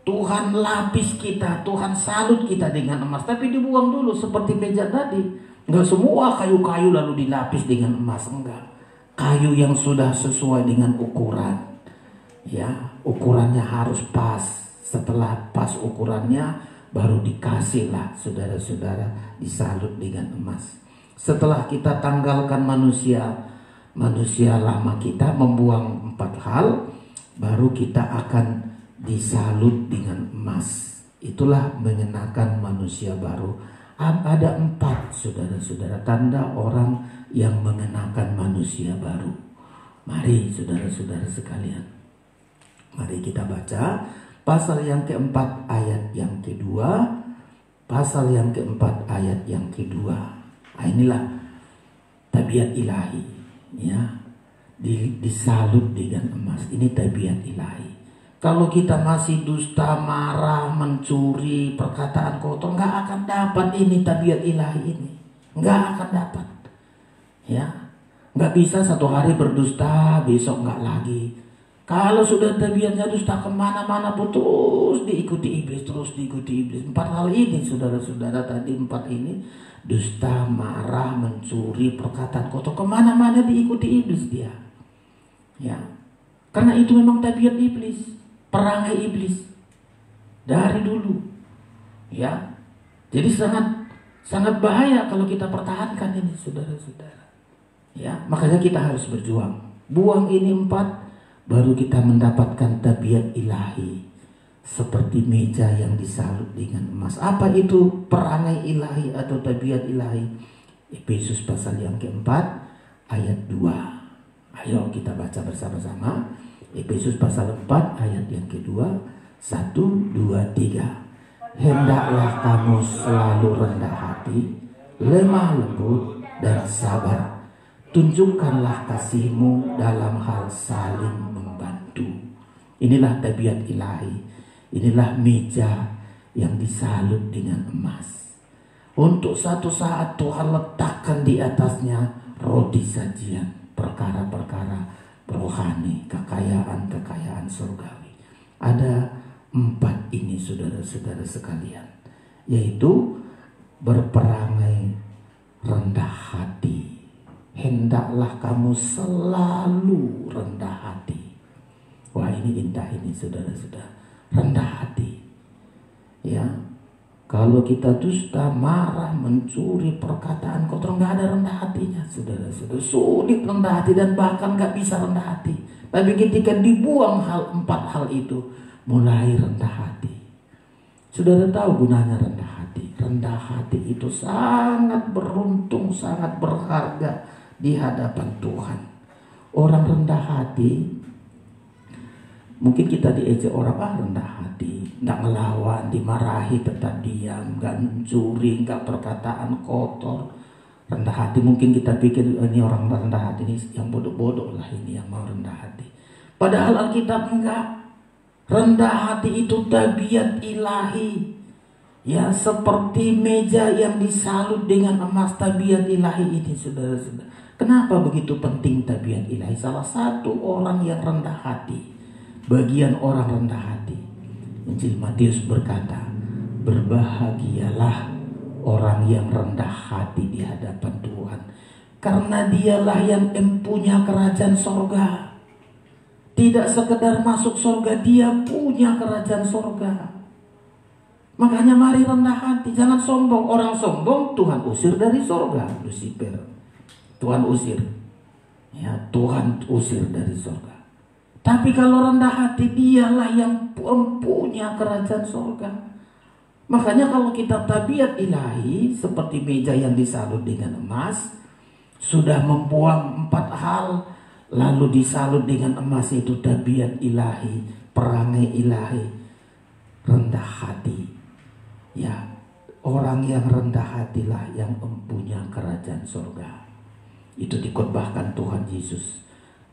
Tuhan lapis kita, Tuhan salut kita dengan emas. Tapi dibuang dulu seperti meja tadi. Enggak semua kayu-kayu lalu dilapis dengan emas, enggak. Kayu yang sudah sesuai dengan ukuran. Ya, ukurannya harus pas. Setelah pas ukurannya baru dikasihlah saudara-saudara disalut dengan emas. Setelah kita tanggalkan manusia lama kita, membuang 4 hal, baru kita akan disalut dengan emas. Itulah mengenakan manusia baru. Ada 4, saudara-saudara, tanda orang yang mengenakan manusia baru. Mari saudara-saudara sekalian, mari kita baca pasal yang keempat ayat yang kedua. Pasal yang keempat ayat yang kedua. Nah, inilah tabiat ilahi, ya, disalut dengan emas. Ini tabiat ilahi. Kalau kita masih dusta, marah, mencuri, perkataan kotor, nggak akan dapat ini tabiat ilahi ini. Nggak akan dapat. Ya, nggak bisa satu hari berdusta, besok nggak lagi. Kalau sudah tabiatnya dusta, kemana-mana pun terus diikuti iblis, 4 hal ini, saudara-saudara, tadi 4 ini, dusta, marah, mencuri, perkataan kotor, kemana-mana diikuti iblis dia. Ya, karena itu memang tabiat iblis. Perangai iblis dari dulu, ya. Jadi sangat bahaya kalau kita pertahankan ini, saudara-saudara. Ya, makanya kita harus berjuang. Buang ini 4, baru kita mendapatkan tabiat ilahi seperti meja yang disalut dengan emas. Apa itu perangai ilahi atau tabiat ilahi? Efesus pasal yang keempat ayat 2. Ayo kita baca bersama-sama. Efesus pasal 4 ayat yang kedua. 1, 2, 3. Hendaklah kamu selalu rendah hati, lemah lembut, dan sabar. Tunjukkanlah kasihmu dalam hal saling membantu. Inilah tabiat ilahi. Inilah meja yang disalut dengan emas. Untuk satu saat Tuhan letakkan di atasnya roti sajian, perkara-perkara rohani, kekayaan surgawi. Ada 4 ini, saudara-saudara sekalian, yaitu berperangai rendah hati. Hendaklah kamu selalu rendah hati. Wah, ini indah ini, saudara-saudara. Rendah hati. Ya, kalau kita dusta, marah, mencuri, perkataan kotor, nggak ada rendah hatinya, saudara-saudara. Sulit rendah hati dan bahkan nggak bisa rendah hati. Tapi ketika dibuang 4 hal itu, mulai rendah hati. Saudara tahu gunanya rendah hati. Rendah hati itu sangat beruntung, sangat berharga di hadapan Tuhan. Orang rendah hati, mungkin kita diejek orang, rendah hati, nggak ngelawan, dimarahi tetap diam, nggak mencuri, nggak perkataan kotor. Rendah hati mungkin kita pikir ini orang rendah hati ini yang bodoh-bodoh lah, ini yang mau rendah hati. Padahal Alkitab enggak. Rendah hati itu tabiat ilahi. Ya, seperti meja yang disalut dengan emas, tabiat ilahi ini, saudara-saudara. Kenapa begitu penting tabiat ilahi? Salah satu orang yang rendah hati, bagian orang rendah hati. Injil Matius berkata, Berbahagialah orang yang rendah hati di hadapan Tuhan, karena dialah yang empunya kerajaan sorga. Tidak sekedar masuk sorga, dia punya kerajaan sorga. Makanya mari rendah hati, jangan sombong. Orang sombong Tuhan usir dari sorga. Lucifer Tuhan usir, ya, Tuhan usir dari sorga. Tapi kalau rendah hati, dialah yang mempunyai kerajaan sorga. Makanya kalau kita tabiat ilahi seperti meja yang disalut dengan emas, sudah membuang 4 hal, lalu disalut dengan emas, itu tabiat ilahi, perangai ilahi, rendah hati. Ya, orang yang rendah hatilah yang mempunyai kerajaan surga. Itu dikhotbahkan Tuhan Yesus.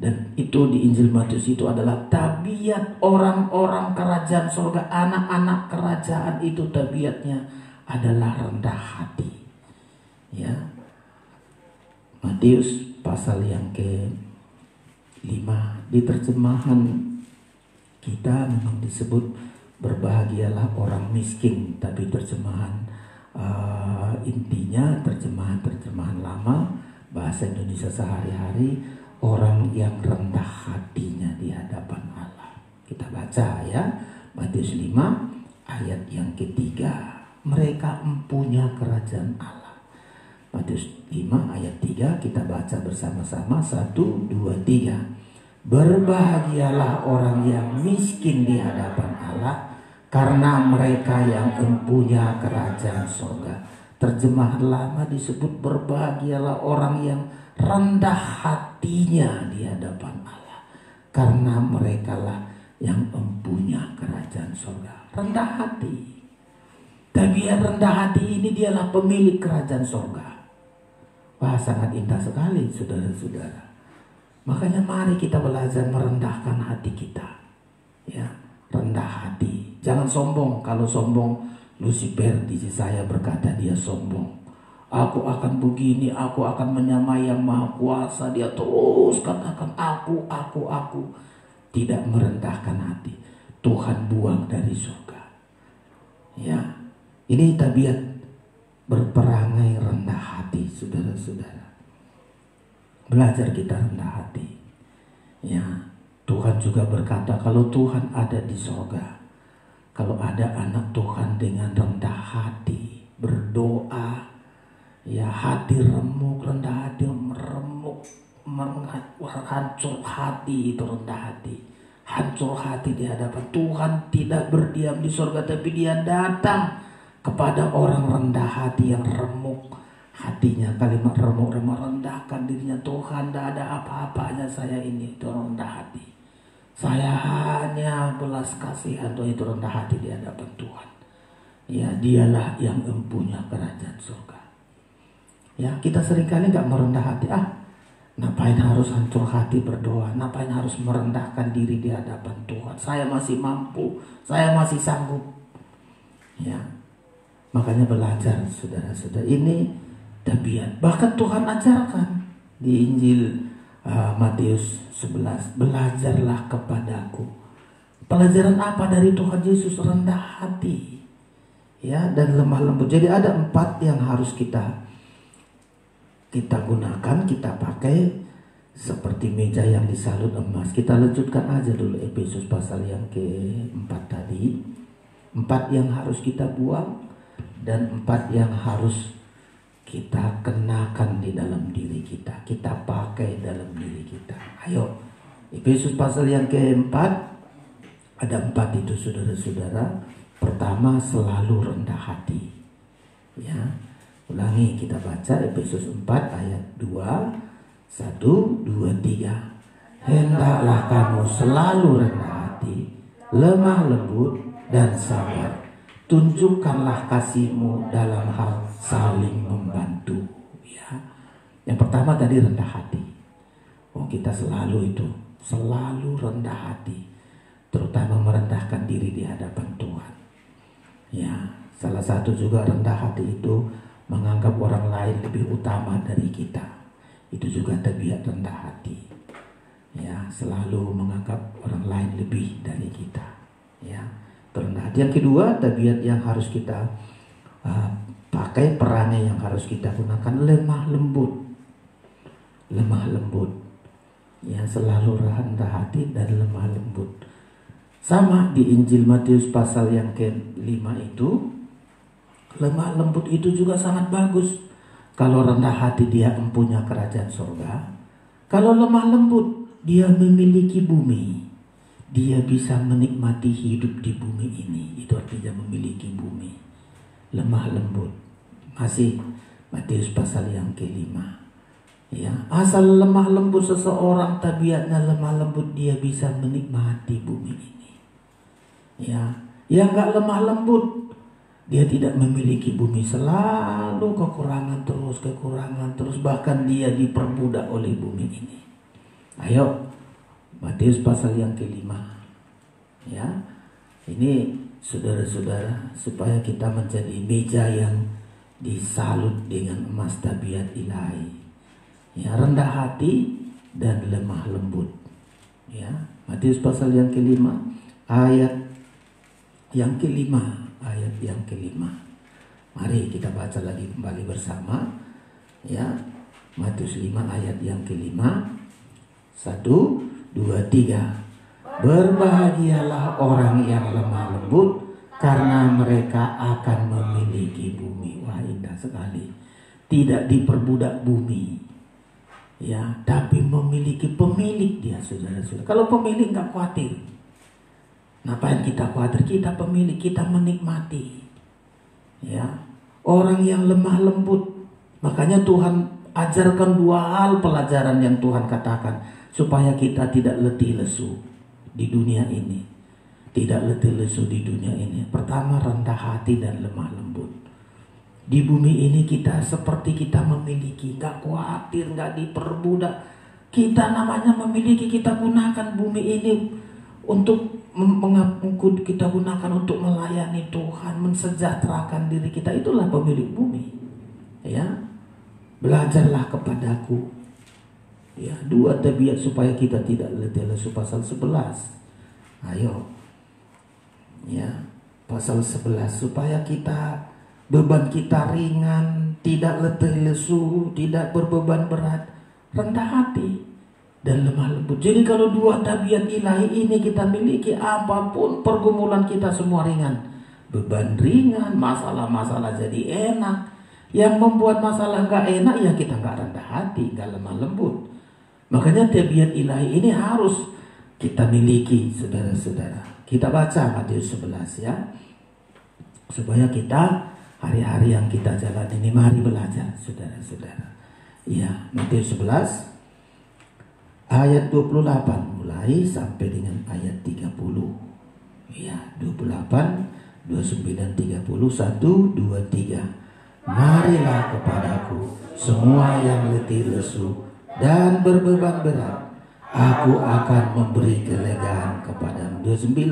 Dan itu di Injil Matius itu adalah tabiat orang-orang kerajaan surga. Anak-anak kerajaan itu tabiatnya adalah rendah hati. Ya, Matius pasal yang ke-5 di terjemahan kita memang disebut berbahagialah orang miskin, tapi terjemahan intinya terjemahan lama bahasa Indonesia sehari-hari, orang yang rendah hatinya di hadapan Allah. Kita baca ya, Matius 5 ayat yang ketiga, mereka mempunyai kerajaan Allah. Matius 5 ayat 3 kita baca bersama-sama, 1, 2, 3. Berbahagialah orang yang miskin di hadapan Allah, karena mereka yang mempunyai kerajaan surga. Terjemahan lama disebut berbahagialah orang yang rendah hatinya di hadapan Allah, karena merekalah yang mempunyai kerajaan surga. Rendah hati. Tabiat rendah hati ini dialah pemilik kerajaan surga. Wah, sangat indah sekali saudara-saudara. Makanya mari kita belajar merendahkan hati kita. Ya, rendah hati. Jangan sombong. Kalau sombong, Lucifer di sisi saya berkata dia sombong. Aku akan begini, aku akan menyamai yang maha kuasa. Dia terus katakan aku. Tidak merendahkan hati. Tuhan buang dari surga. Ya, ini tabiat berperangai rendah hati, saudara-saudara. Belajar kita rendah hati. Ya, Tuhan juga berkata kalau Tuhan ada di surga, kalau ada anak Tuhan dengan rendah hati berdoa, ya, hati remuk, rendah hati meremuk, hancur hati, itu rendah hati. Hancur hati di hadapan Tuhan, tidak berdiam di surga, tapi dia datang kepada orang rendah hati yang remuk hatinya. Kalimat remuk merendahkan dirinya. Tuhan, tidak ada apa-apanya saya ini. Itu rendah hati. Saya hanya belas kasihan. Itu rendah hati di hadapan Tuhan. Ya, dialah yang mempunyai kerajaan surga. Ya, kita seringkali gak merendah hati. Ngapain harus hancur hati berdoa? Ngapain harus merendahkan diri di hadapan Tuhan? Saya masih mampu, saya masih sanggup. Ya, makanya belajar saudara-saudara, ini tabiat. Bahkan Tuhan ajarkan di Injil Matius 11, belajarlah kepadaku. Pelajaran apa dari Tuhan Yesus? Rendah hati, ya, dan lemah lembut. Jadi ada 4 yang harus kita gunakan, kita pakai seperti meja yang disalut emas. Kita lanjutkan aja dulu Efesus pasal yang ke-4 tadi. 4 yang harus kita buang dan 4 yang harus kita kenakan di dalam diri kita, kita pakai dalam diri kita. Ayo, Efesus pasal yang ke-4 ada 4 itu saudara-saudara. Pertama, selalu rendah hati. Ya, ulangi, kita baca Efesus 4 ayat 2, 1, 2, 3. Hendaklah kamu selalu rendah hati, lemah lembut dan sabar. Tunjukkanlah kasihmu dalam hal saling membantu. Ya, yang pertama tadi rendah hati. Kita selalu itu, selalu rendah hati, terutama merendahkan diri di hadapan Tuhan. Ya, salah satu juga rendah hati itu menganggap orang lain lebih utama dari kita. Itu juga tabiat rendah hati. Ya, selalu menganggap orang lain lebih dari kita. Ya, terendah hati. Yang kedua, tabiat yang harus kita pakai, perangai yang harus kita gunakan, lemah lembut. Lemah lembut, ya, selalu rendah hati dan lemah lembut. Sama di Injil Matius pasal yang ke-5 itu, lemah lembut itu juga sangat bagus. Kalau rendah hati dia empunya kerajaan surga. Kalau lemah lembut dia memiliki bumi. Dia bisa menikmati hidup di bumi ini. Itu artinya memiliki bumi. Lemah lembut. Masih Matius pasal yang ke-5. Ya, asal lemah lembut seseorang, tabiatnya lemah lembut, dia bisa menikmati bumi ini. Ya, yang gak lemah lembut, dia tidak memiliki bumi, selalu kekurangan terus, bahkan dia diperbudak oleh bumi ini. Ayo, Matius pasal yang ke-5. Ya, ini saudara-saudara, supaya kita menjadi meja yang disalut dengan emas tabiat ilahi. Ya, rendah hati dan lemah lembut. Ya, Matius pasal yang ke-5 ayat yang ke-5, ayat yang ke-5. Mari kita baca lagi kembali bersama. Ya, Matius 5 ayat yang ke-5. 1, 2, 3. Berbahagialah orang yang lemah lembut, karena mereka akan memiliki bumi. Wah, indah sekali. Tidak diperbudak bumi, ya, tapi memiliki pemilik dia, saudara-saudara. Kalau pemilik nggak khawatir. Ngapain kita khawatir? Kita pemilik, kita menikmati. Ya, orang yang lemah lembut. Makanya Tuhan ajarkan 2 hal pelajaran yang Tuhan katakan, supaya kita tidak letih lesu di dunia ini. Tidak letih lesu di dunia ini. Pertama, rendah hati dan lemah lembut. Di bumi ini kita seperti kita memiliki, nggak khawatir, nggak diperbudak. Kita namanya memiliki, kita gunakan bumi ini untuk kita gunakan untuk melayani Tuhan, mensejahterakan diri kita. Itulah pemilik bumi. Ya, belajarlah kepadaku. Ya, 2 tabiat supaya kita tidak letih lesu, pasal 11. Ayo, ya, pasal 11, supaya kita beban kita ringan, tidak letih lesu, tidak berbeban berat, rendah hati dan lemah lembut. Jadi kalau 2 tabiat ilahi ini kita miliki, apapun pergumulan kita semua ringan. Beban ringan, masalah-masalah jadi enak. Yang membuat masalah gak enak, ya kita gak rendah hati, gak lemah lembut. Makanya tabiat ilahi ini harus kita miliki, saudara-saudara. Kita baca Matius 11 ya, supaya kita hari-hari yang kita jalan ini, mari belajar, saudara-saudara. Ya, Matius 11 ayat 28 mulai sampai dengan ayat 30. Ya, 28, 29, 30, 1, 2, 3. Marilah kepadaku semua yang letih lesu dan berbeban berat, aku akan memberi kelegaan kepadamu. 29.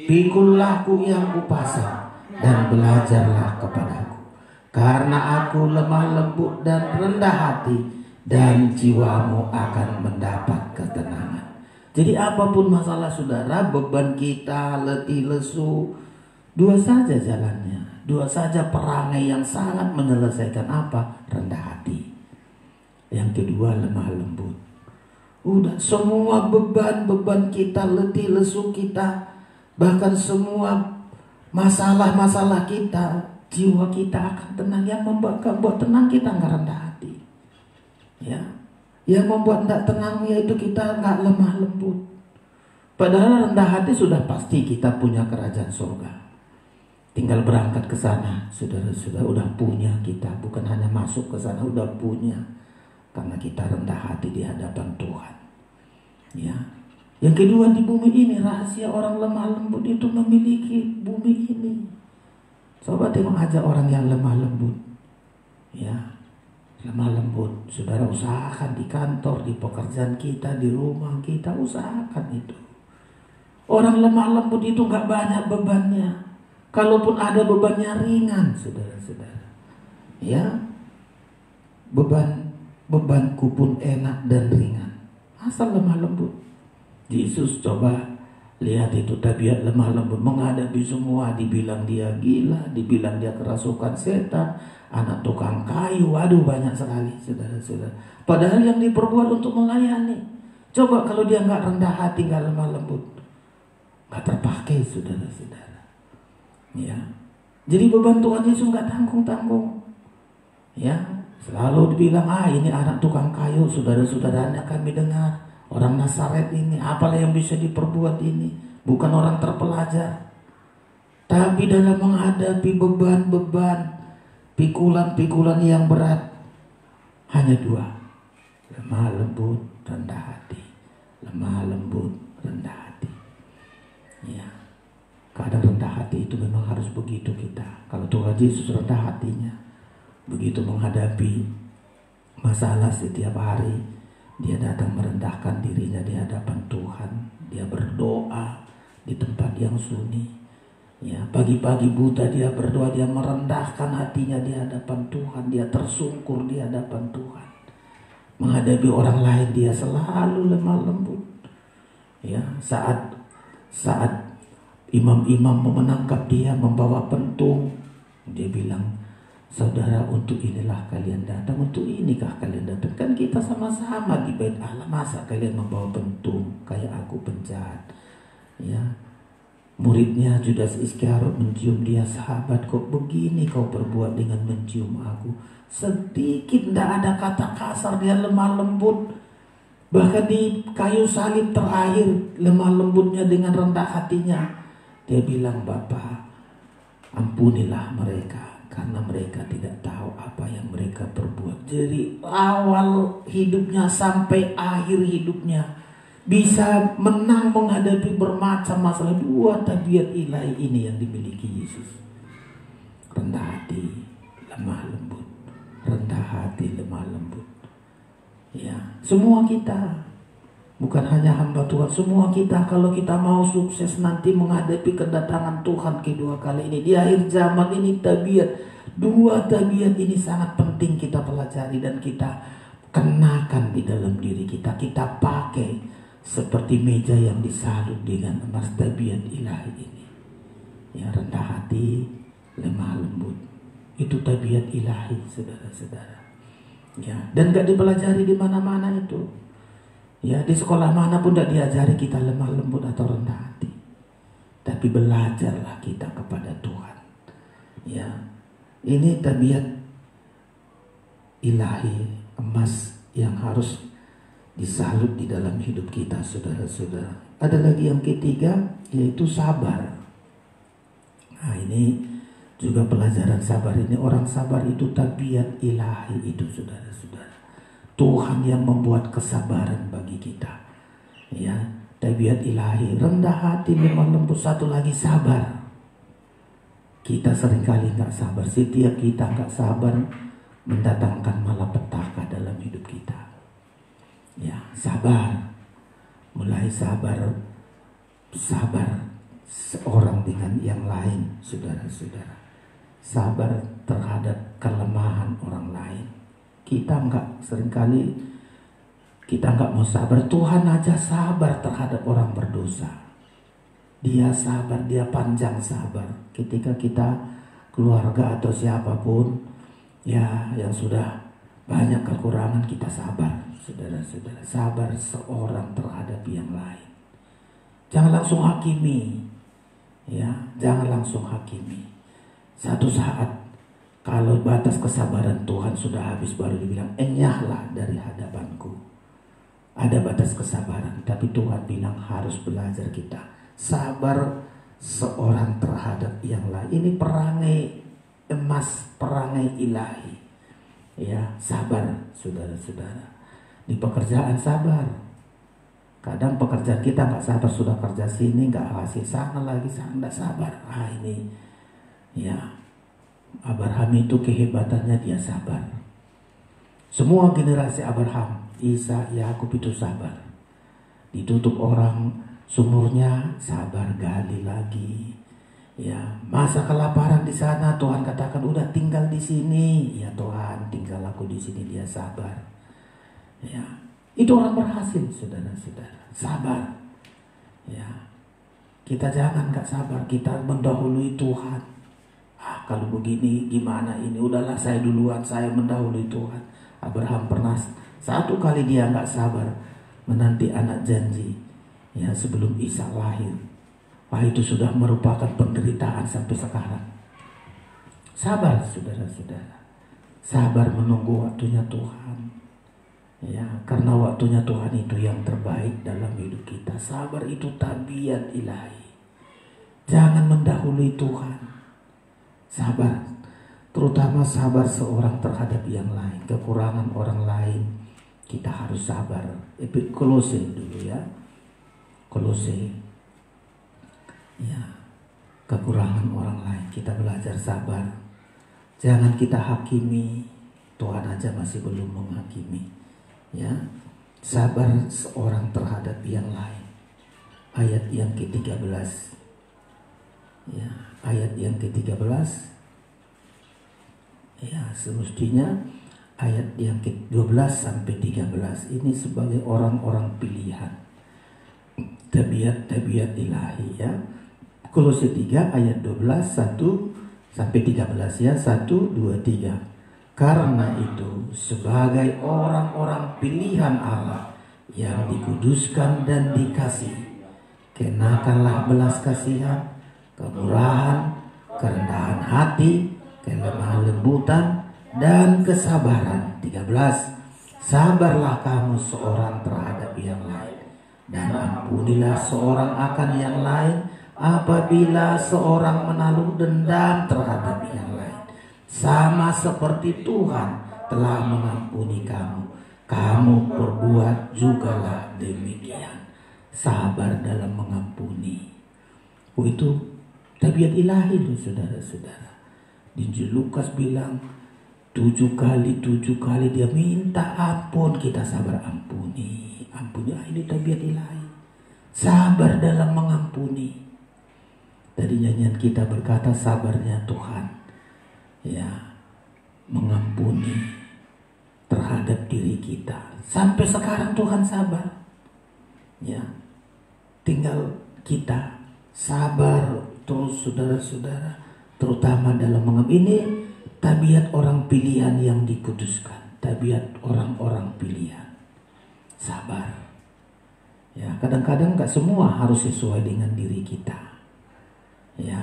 Pikullah yang kupasang dan belajarlah kepadaku, karena aku lemah lembut dan rendah hati, dan jiwamu akan mendapat ketenangan. Jadi apapun masalah saudara, beban kita, letih lesu, 2 saja jalannya, 2 saja perangai yang sangat menyelesaikan. Apa? Rendah hati. Yang kedua, lemah lembut. Udah, semua beban kita, letih lesu kita, bahkan semua masalah-masalah kita, jiwa kita akan tenang. Yang membuat tenang kita nggak rendah hati. Ya, yang membuat tidak tenang yaitu kita nggak lemah lembut. Padahal rendah hati sudah pasti kita punya kerajaan surga. Tinggal berangkat ke sana, saudara-saudara, udah punya kita. Bukan hanya masuk ke sana, udah punya. Karena kita rendah hati di hadapan Tuhan. Ya. Yang kedua, di bumi ini rahasia orang lemah lembut itu memiliki bumi ini. Coba tengok aja orang yang lemah lembut. Ya. Lemah lembut, saudara, usahakan di kantor, di pekerjaan kita, di rumah kita, usahakan itu. Orang lemah lembut itu gak banyak bebannya. Kalaupun ada bebannya ringan, saudara-saudara. Ya, bebanku pun enak dan ringan. Asal lemah lembut. Yesus coba Lihat itu tabiat lemah lembut menghadapi semua. Dibilang dia gila, dibilang dia kerasukan setan, anak tukang kayu. Waduh, banyak sekali saudara-saudara. Padahal yang diperbuat untuk melayani. Coba kalau dia nggak rendah hati, nggak lemah lembut, nggak terpakai saudara-saudara. Ya, jadi beban Tuhan Yesus nggak tanggung-tanggung. Ya, selalu dibilang ini anak tukang kayu. Saudara-saudaranya kami dengar, orang Nazaret ini, apalah yang bisa diperbuat ini? Bukan orang terpelajar. Tapi dalam menghadapi beban-beban, pikulan-pikulan yang berat, hanya dua: lemah lembut, rendah hati. Lemah lembut, rendah hati. Ya, kadang rendah hati itu memang harus begitu kita. Kalau Tuhan Yesus rendah hatinya, begitu menghadapi masalah setiap hari, dia datang merendahkan dirinya di hadapan Tuhan. Dia berdoa di tempat yang sunyi. Ya, pagi-pagi buta dia berdoa, dia merendahkan hatinya di hadapan Tuhan. Dia tersungkur di hadapan Tuhan. Menghadapi orang lain dia selalu lemah lembut. Ya, saat imam-imam menangkap dia membawa pentung, dia bilang, saudara, untuk inilah kalian datang, untuk inikah kalian datang? Kan kita sama-sama di bait Allah, masa kalian membawa pentung kayak aku penjahat? Ya, muridnya Judas Iskariot mencium dia, sahabat, kok begini kau perbuat dengan mencium aku? Sedikit tidak ada kata kasar, dia lemah lembut. Bahkan di kayu salib terakhir, lemah lembutnya dengan rendah hatinya. Dia bilang, Bapa, ampunilah mereka, karena mereka tidak tahu apa yang mereka perbuat. Jadi awal hidupnya sampai akhir hidupnya bisa menang menghadapi bermacam masalah. Dua tabiat ilahi ini yang dimiliki Yesus: rendah hati, lemah lembut. Rendah hati, lemah lembut. Ya, semua kita, bukan hanya hamba Tuhan, semua kita, kalau kita mau sukses nanti menghadapi kedatangan Tuhan kedua kali ini di akhir zaman ini, dua tabiat ini sangat penting kita pelajari dan kita kenakan di dalam diri kita. Kita pakai seperti meja yang disalut dengan emas, tabiat ilahi ini. Ya, rendah hati, lemah lembut. Itu tabiat ilahi, saudara-saudara. Ya, dan gak dipelajari di mana-mana itu. Ya, di sekolah mana pun tidak diajari kita lemah lembut atau rendah hati. Tapi belajarlah kita kepada Tuhan. Ya, ini tabiat ilahi, emas yang harus disalut di dalam hidup kita, saudara-saudara. Ada lagi yang ketiga, yaitu sabar. Nah, ini juga pelajaran sabar ini. Orang sabar itu tabiat ilahi itu, saudara-saudara. Tuhan yang membuat kesabaran bagi kita. Ya, tabiat ilahi, rendah hati, lemah lembut. Satu lagi, sabar. Kita seringkali nggak sabar. Setiap kita nggak sabar, mendatangkan malapetaka dalam hidup kita. Ya, sabar. Mulai sabar seorang dengan yang lain, saudara-saudara. Sabar terhadap kelemahan orang lain. Seringkali kita nggak mau sabar. Tuhan aja sabar terhadap orang berdosa. Dia sabar, dia panjang sabar. Ketika kita keluarga atau siapapun ya yang sudah banyak kekurangan, kita sabar, saudara-saudara. Sabar seorang terhadap yang lain. Jangan langsung hakimi. Ya, jangan langsung hakimi. Satu saat kalau batas kesabaran Tuhan sudah habis, baru dibilang, enyahlah dari hadapanku. Ada batas kesabaran, tapi Tuhan bilang harus belajar kita sabar seorang terhadap yang lain. Ini perangai emas, perangai ilahi. Ya, sabar, saudara-saudara. Di pekerjaan sabar. Kadang pekerjaan kita nggak sabar, sudah kerja sini nggak hasil, sana lagi, sana nggak sabar. Ini ya, Abraham itu kehebatannya dia sabar. Semua generasi Abraham, Ishak, Yakub itu sabar. Ditutup orang sumurnya, sabar, gali lagi. Ya, masa kelaparan di sana, Tuhan katakan udah tinggal di sini. Ya Tuhan, tinggal aku di sini, dia sabar. Ya, itu orang berhasil, saudara-saudara. Sabar. Ya, Kita jangan gak sabar, kita mendahului Tuhan. Kalau begini gimana ini, udahlah saya duluan, saya mendahului Tuhan. Abraham pernah satu kali dia gak sabar menanti anak janji, ya, sebelum Ishak lahir. Itu sudah merupakan penderitaan sampai sekarang. Sabar saudara-saudara, sabar menunggu waktunya Tuhan, ya, karena waktunya Tuhan itu yang terbaik dalam hidup kita. Sabar itu tabiat ilahi. Jangan mendahului Tuhan. Sabar, terutama sabar seorang terhadap yang lain, kekurangan orang lain, kita harus sabar. Kolose dulu ya, Kolose, ya, kekurangan orang lain kita belajar sabar. Jangan kita hakimi, Tuhan aja masih belum menghakimi, ya. Sabar seorang terhadap yang lain. Ayat yang ke-13, ya, ayat yang ke-13, ya, semestinya ayat yang ke-12 sampai 13 ini sebagai orang-orang pilihan, tabiat-tabiat ilahi, ya. Kolose 3 ayat 12, 1 sampai 13, ya. 1, 2, 3. Karena itu sebagai orang-orang pilihan Allah yang dikuduskan dan dikasihi, kenakanlah belas kasihan, kemurahan, kerendahan hati, kelemah lembutan, dan kesabaran. 13. Sabarlah kamu seorang terhadap yang lain, dan ampunilah seorang akan yang lain apabila seorang menaruh dendam terhadap yang lain. Sama seperti Tuhan telah mengampuni kamu, kamu perbuat jugalah demikian. Sabar dalam mengampuni. Itu tabiat ilahi loh saudara-saudara. Di Lukas bilang 7 kali dia minta ampun, kita sabar ampuni. Ini tabiat ilahi. Sabar dalam mengampuni. Dari nyanyian kita berkata sabarnya Tuhan, ya, mengampuni terhadap diri kita. Sampai sekarang Tuhan sabar, ya. Tinggal kita sabar terus saudara-saudara, terutama dalam mengampuni. Ini tabiat orang pilihan yang dikuduskan, tabiat orang-orang pilihan. Sabar, ya. Kadang-kadang gak semua harus sesuai dengan diri kita, ya.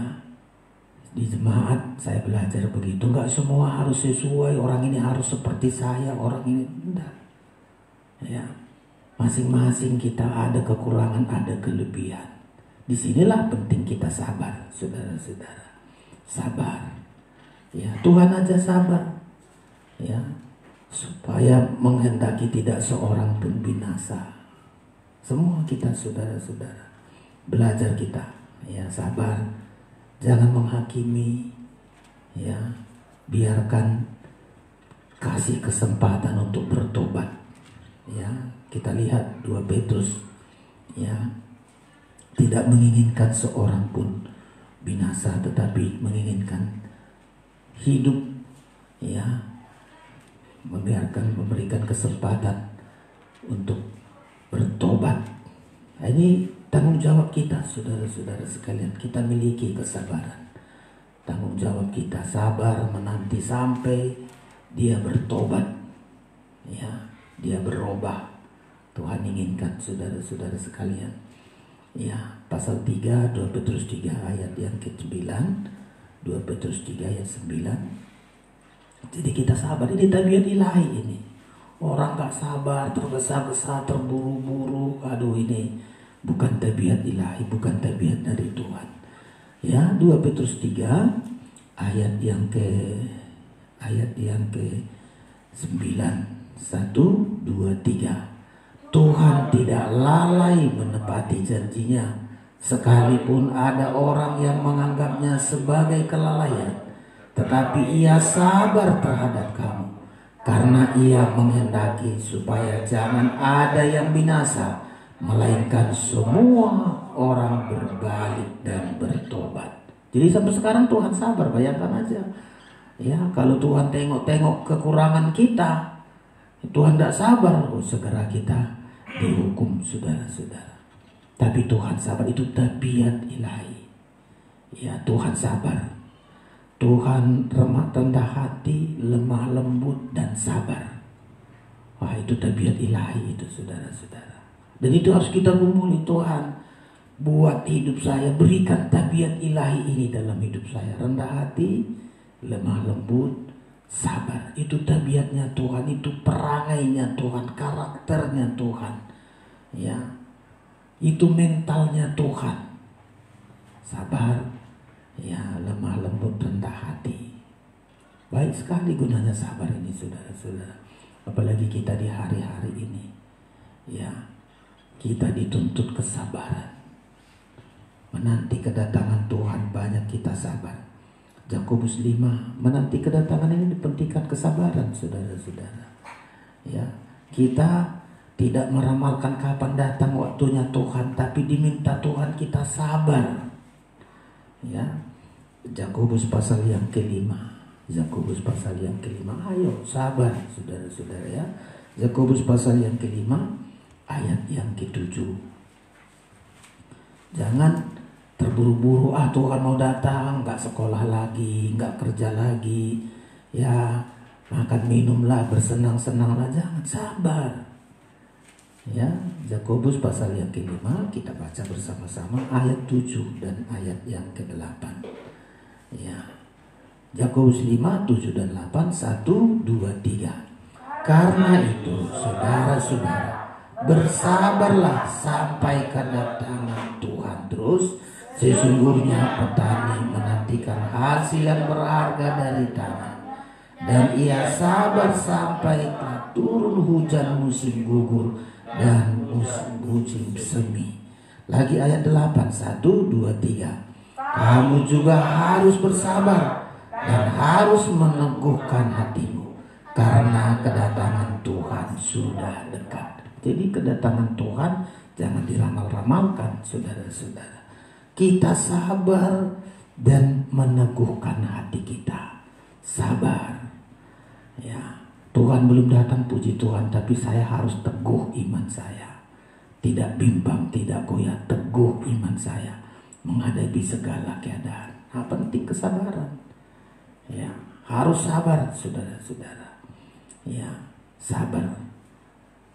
Di jemaat saya belajar begitu, gak semua harus sesuai. Orang ini harus seperti saya, orang ini enggak, ya. Masing-masing kita ada kekurangan, ada kelebihan. Disinilah penting kita sabar, saudara-saudara. Sabar, ya. Tuhan aja sabar, ya, supaya menghendaki tidak seorang pun binasa. Semua kita saudara-saudara belajar kita, ya, sabar. Jangan menghakimi, ya. Biarkan, kasih kesempatan untuk bertobat, ya. Kita lihat 2 Petrus, ya, tidak menginginkan seorang pun binasa, tetapi menginginkan hidup, ya, memberikan kesempatan untuk bertobat. Ini tanggung jawab kita saudara-saudara sekalian. Kita miliki kesabaran. Tanggung jawab kita sabar menanti sampai dia bertobat, ya, dia berubah. Tuhan inginkan saudara-saudara sekalian, ya. Pasal 3, 2 Petrus 3 ayat yang ke-9, 2 Petrus 3 ayat 9. Jadi kita sabar, ini tabiat ilahi ini. Orang gak sabar, tergesa-gesa, terburu-buru, aduh, ini bukan tabiat ilahi, bukan tabiat dari Tuhan. Ya, 2 Petrus 3 ayat yang ke-9, 1, 2, 3. Tuhan tidak lalai menepati janjinya, sekalipun ada orang yang menganggapnya sebagai kelalaian, tetapi ia sabar terhadap kamu, karena ia menghendaki supaya jangan ada yang binasa, melainkan semua orang berbalik dan bertobat. Jadi sampai sekarang Tuhan sabar, bayangkan aja, ya. Kalau Tuhan tengok-tengok kekurangan kita, Tuhan tidak sabar, segera kita dihukum, saudara-saudara. Tapi Tuhan sabar, itu tabiat ilahi. Ya, Tuhan sabar. Tuhan rendah hati, lemah lembut, dan sabar. Wah, itu tabiat ilahi itu, saudara-saudara. Dan itu harus kita gumuli. Tuhan, buat hidup saya, berikan tabiat ilahi ini dalam hidup saya. Rendah hati, lemah lembut, sabar. Itu tabiatnya Tuhan, itu perangainya Tuhan, karakternya Tuhan. Ya, itu mentalnya Tuhan. Sabar, ya, lemah lembut, rendah hati. Baik sekali gunanya sabar ini, saudara-saudara. Apalagi kita di hari-hari ini, ya, kita dituntut kesabaran. Menanti kedatangan Tuhan, banyak kita sabar. Yakobus 5, menanti kedatangan ini dipentingkan kesabaran, saudara-saudara. Ya, kita tidak meramalkan kapan datang waktunya Tuhan, tapi diminta Tuhan kita sabar. Ya, Yakobus pasal yang ke-5. Yakobus pasal yang ke-5. Ayo sabar, saudara-saudara ya. Yakobus pasal yang ke-5 ayat yang ke-7. Jangan terburu-buru, Tuhan mau datang, nggak sekolah lagi, nggak kerja lagi, ya makan minumlah, bersenang-senanglah. Jangan, sabar. Ya, Yakobus pasal yang ke-5 kita baca bersama-sama ayat 7 dan ayat yang ke-8. Ya. Yakobus 5, 7 dan 8, 1, 2, 3. Karena itu, saudara-saudara, bersabarlah sampai kedatangan Tuhan. Terus, sesungguhnya petani menantikan hasil yang berharga dari tanah, dan ia sabar sampai turun hujan musim gugur dan musim semi. Lagi ayat 8, 1, 2, 3. Kamu juga harus bersabar dan harus meneguhkan hatimu, karena kedatangan Tuhan sudah dekat. Jadi kedatangan Tuhan jangan diramal-ramalkan, saudara-saudara. Kita sabar dan meneguhkan hati kita. Sabar. Ya, Tuhan belum datang, puji Tuhan, tapi saya harus teguh iman saya. Tidak bimbang, tidak goyah, teguh iman saya menghadapi segala keadaan. Penting kesabaran. Ya, harus sabar, saudara-saudara. Ya, sabar.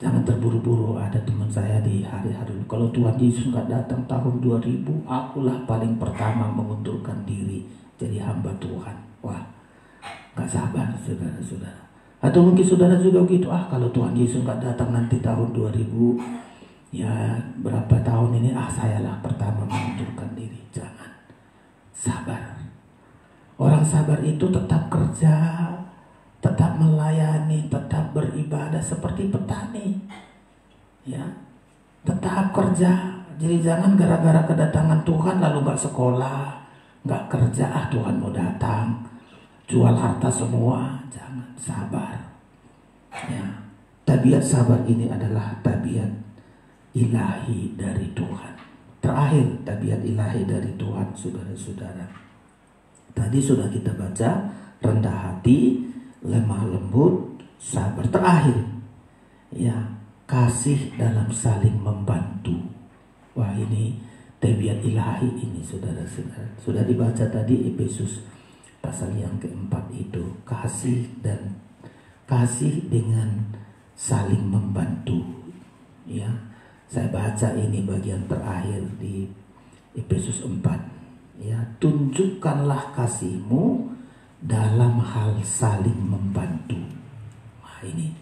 Jangan terburu-buru. Ada teman saya di hari-hari ini, kalau Tuhan Yesus nggak datang tahun 2000, akulah paling pertama mengundurkan diri jadi hamba Tuhan. Wah, nggak sabar, saudara-saudara. Atau mungkin saudara juga begitu, kalau Tuhan Yesus nggak datang nanti tahun 2000, ya berapa tahun ini, sayalah pertama mengundurkan diri. Jangan, sabar. Orang sabar itu tetap kerja, tetap melayani, tetap beribadah seperti petani. Ya, tetap kerja. Jadi jangan gara-gara kedatangan Tuhan lalu gak sekolah, gak kerja, Tuhan mau datang, jual harta semua. Jangan, sabar. Ya, tabiat sabar ini adalah tabiat ilahi dari Tuhan. Terakhir, tabiat ilahi dari Tuhan, saudara-saudara. Tadi sudah kita baca, rendah hati, lemah lembut, sabar. Terakhir, ya, kasih dalam saling membantu. Wah, ini tabiat ilahi ini, saudara-saudara. Sudah dibaca tadi Efesus pasal yang keempat itu, kasih dengan saling membantu. Ya, saya baca ini bagian terakhir di Efesus 4. Ya, tunjukkanlah kasihmu dalam hal saling membantu. Nah, ini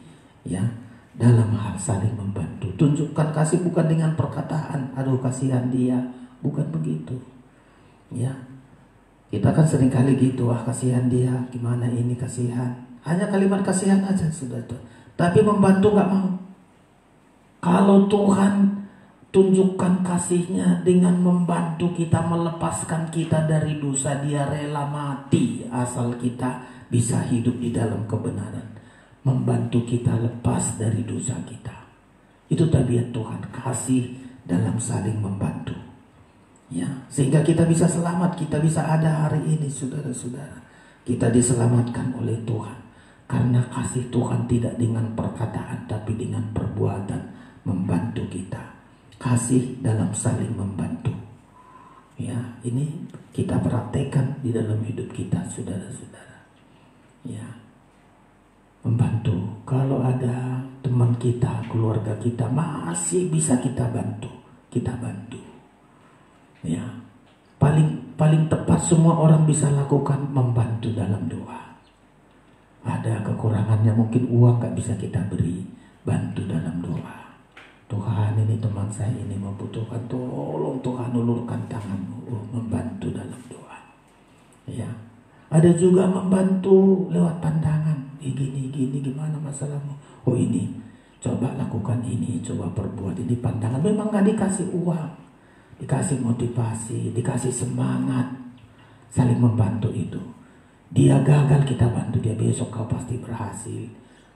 ya, dalam hal saling membantu. Tunjukkan kasih bukan dengan perkataan, aduh kasihan dia, bukan begitu. Ya, kita kan sering kali gitu, kasihan dia, gimana ini kasihan. Hanya kalimat kasihan aja sudah tuh. Tapi membantu nggak mau. Kalau Tuhan tunjukkan kasihnya dengan membantu kita, melepaskan kita dari dosa, dia rela mati asal kita bisa hidup di dalam kebenaran. Membantu kita lepas dari dosa kita. Itu tabiat Tuhan, kasih dalam saling membantu. Ya, sehingga kita bisa selamat, kita bisa ada hari ini, saudara-saudara. Kita diselamatkan oleh Tuhan. Karena kasih Tuhan tidak dengan perkataan, tapi dengan perbuatan membantu kita. kasih dalam saling membantu. Ya, ini kita praktekkan di dalam hidup kita, saudara-saudara. Ya, membantu. Kalau ada teman kita, keluarga kita masih bisa kita bantu, kita bantu. Ya, paling tepat semua orang bisa lakukan membantu dalam doa. Ada kekurangannya, mungkin uang gak bisa kita beri, bantu dalam doa. Tuhan, ini teman saya ini membutuhkan, tolong Tuhan ulurkan tanganmu, membantu dalam doa. Ya, ada juga membantu lewat pandangan. Gini gimana masalahmu? Oh ini, coba lakukan ini, coba perbuat ini. Pandangan memang gak dikasih uang, dikasih motivasi, dikasih semangat. Saling membantu itu. Dia gagal, kita bantu dia. Besok kau pasti berhasil.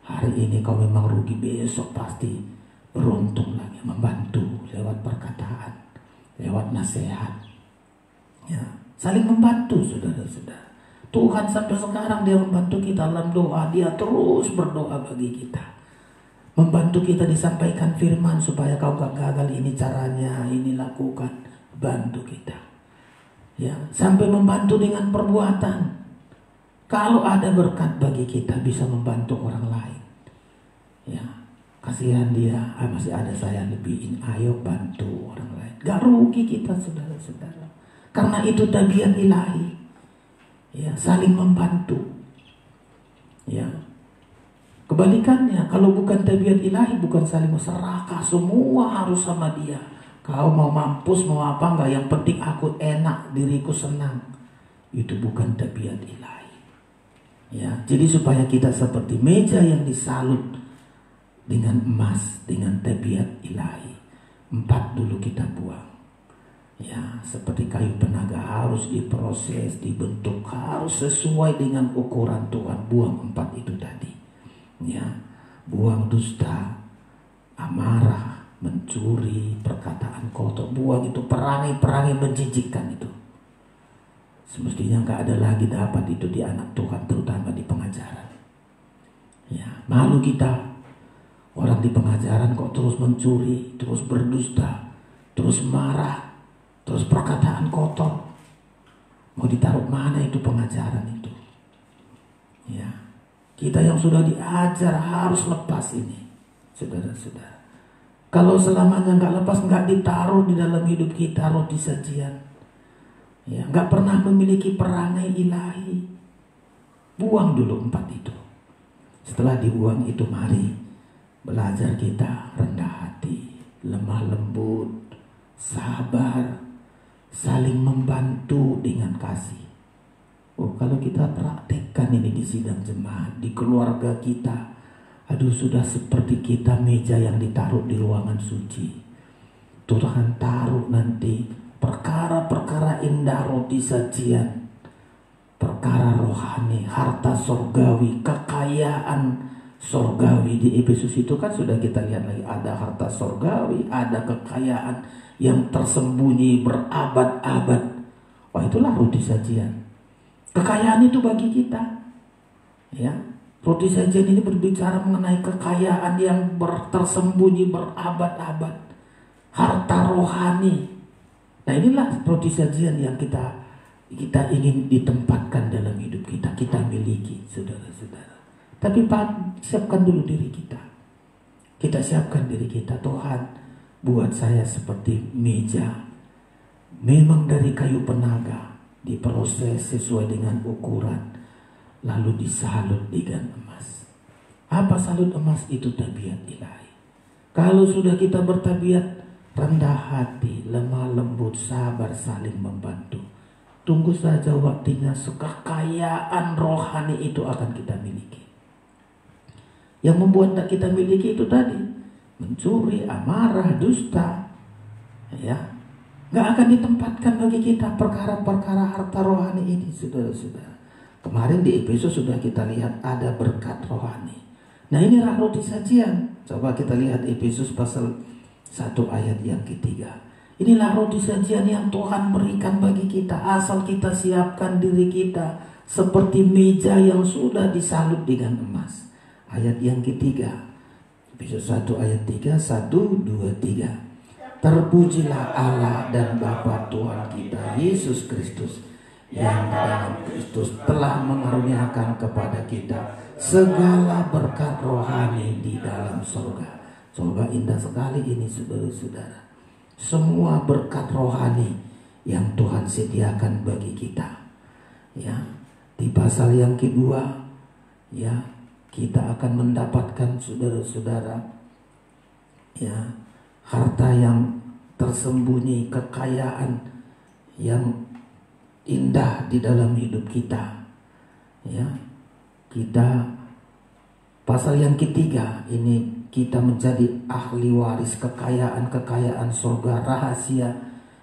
Hari ini kau memang rugi, besok pasti beruntung lagi. Membantu lewat perkataan, lewat nasihat. Ya, saling membantu, saudara-saudara. Tuhan sampai sekarang dia membantu kita dalam doa. Dia terus berdoa bagi kita, membantu kita disampaikan firman supaya kau gak gagal. Ini caranya, ini lakukan, bantu kita. Ya, sampai membantu dengan perbuatan. Kalau ada berkat bagi kita, bisa membantu orang lain. Ya, kasihan dia, masih ada saya lebihin, ayo bantu orang lain. Gak rugi kita, saudara-saudara. Karena itu tabiat ilahi. Ya, saling membantu. Ya, kebalikannya, kalau bukan tabiat ilahi, bukan saling serakah, semua harus sama dia. Kau mau mampus, mau apa enggak, yang penting aku enak, diriku senang. Itu bukan tabiat ilahi. Ya, jadi supaya kita seperti meja yang disalut dengan emas, dengan tabiat ilahi. 4 dulu kita buang. Ya, seperti kayu penaga harus diproses, dibentuk, harus sesuai dengan ukuran Tuhan. Buang 4 itu tadi. Ya, buang dusta, amarah, mencuri, perkataan kotor. Buang itu, perangai-perangai menjijikkan itu. Semestinya gak ada lagi dapat itu di anak Tuhan, terutama di pengajaran. Ya, malu kita. Orang di pengajaran kok terus mencuri, terus berdusta, terus marah, terus perkataan kotor. Mau ditaruh mana itu pengajaran itu? Ya, kita yang sudah diajar harus lepas ini, saudara-saudara. Kalau selamanya nggak lepas, nggak ditaruh di dalam hidup kita roti sajian, ya, nggak pernah memiliki perangai ilahi. Buang dulu 4 itu. Setelah dibuang itu, mari belajar kita rendah hati, lemah lembut, sabar, saling membantu dengan kasih. Oh, kalau kita praktekkan ini di sidang jemaat, di keluarga kita, aduh, sudah seperti kita meja yang ditaruh di ruangan suci. Tuhan taruh nanti perkara-perkara indah, roti sajian, perkara rohani, harta sorgawi, kekayaan sorgawi. Di Efesus itu kan sudah kita lihat lagi, ada harta sorgawi, ada kekayaan yang tersembunyi berabad-abad. Wah, itulah roti sajian. Kekayaan itu bagi kita. Ya, roti sajian ini berbicara mengenai kekayaan yang tersembunyi berabad-abad, harta rohani. Nah, inilah roti sajian yang kita ingin ditempatkan dalam hidup kita, kita miliki, saudara-saudara. Tapi siapkan dulu diri kita. Kita siapkan diri kita. Tuhan, buat saya seperti meja, memang dari kayu penaga, diproses sesuai dengan ukuran, lalu disalut dengan emas. Apa salut emas? Itu tabiat ilahi. Kalau sudah kita bertabiat rendah hati, lemah lembut, sabar, saling membantu, tunggu saja waktunya, kekayaan rohani itu akan kita miliki. Yang membuat kita miliki itu tadi, mencuri, amarah, dusta, ya, gak akan ditempatkan bagi kita perkara-perkara harta rohani ini, saudara-saudara. Kemarin di Efesus sudah kita lihat ada berkat rohani. Nah, inilah roti sajian. Coba kita lihat Efesus pasal 1 ayat yang ketiga. Inilah roti sajian yang Tuhan berikan bagi kita, asal kita siapkan diri kita seperti meja yang sudah disalut dengan emas. Ayat yang ketiga, Efesus 1 ayat 3, 1, 2, 3. Terpujilah Allah dan Bapa Tuhan kita Yesus Kristus, yang dalam Kristus telah mengaruniakan kepada kita segala berkat rohani di dalam surga. Surga indah sekali ini, saudara-saudara. Semua berkat rohani yang Tuhan sediakan bagi kita. Ya, di pasal yang kedua, ya, kita akan mendapatkan, saudara-saudara, ya, harta yang tersembunyi, kekayaan yang indah di dalam hidup kita. Ya, kita pasal yang ketiga ini kita menjadi ahli waris kekayaan surga rahasia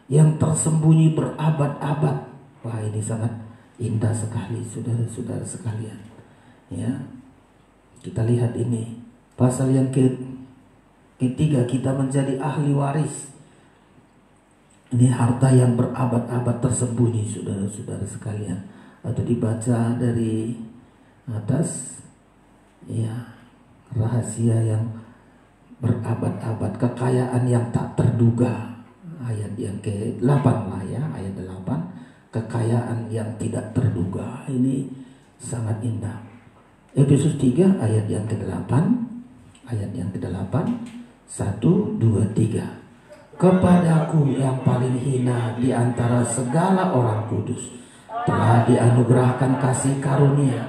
yang tersembunyi berabad-abad. Wah, ini sangat indah sekali, saudara-saudara sekalian. Ya, kita lihat ini pasal yang ketiga, kita menjadi ahli waris. Ini harta yang berabad-abad tersembunyi, saudara-saudara sekalian. Atau dibaca dari atas, ya, rahasia yang berabad-abad, kekayaan yang tak terduga. Ayat yang ke-8 lah ya, ayat 8. Kekayaan yang tidak terduga. Ini sangat indah. Efesus 3 ayat yang ke-8. Ayat yang ke-8. 1, 2, 3. Kepadaku yang paling hina di antara segala orang kudus telah dianugerahkan kasih karunia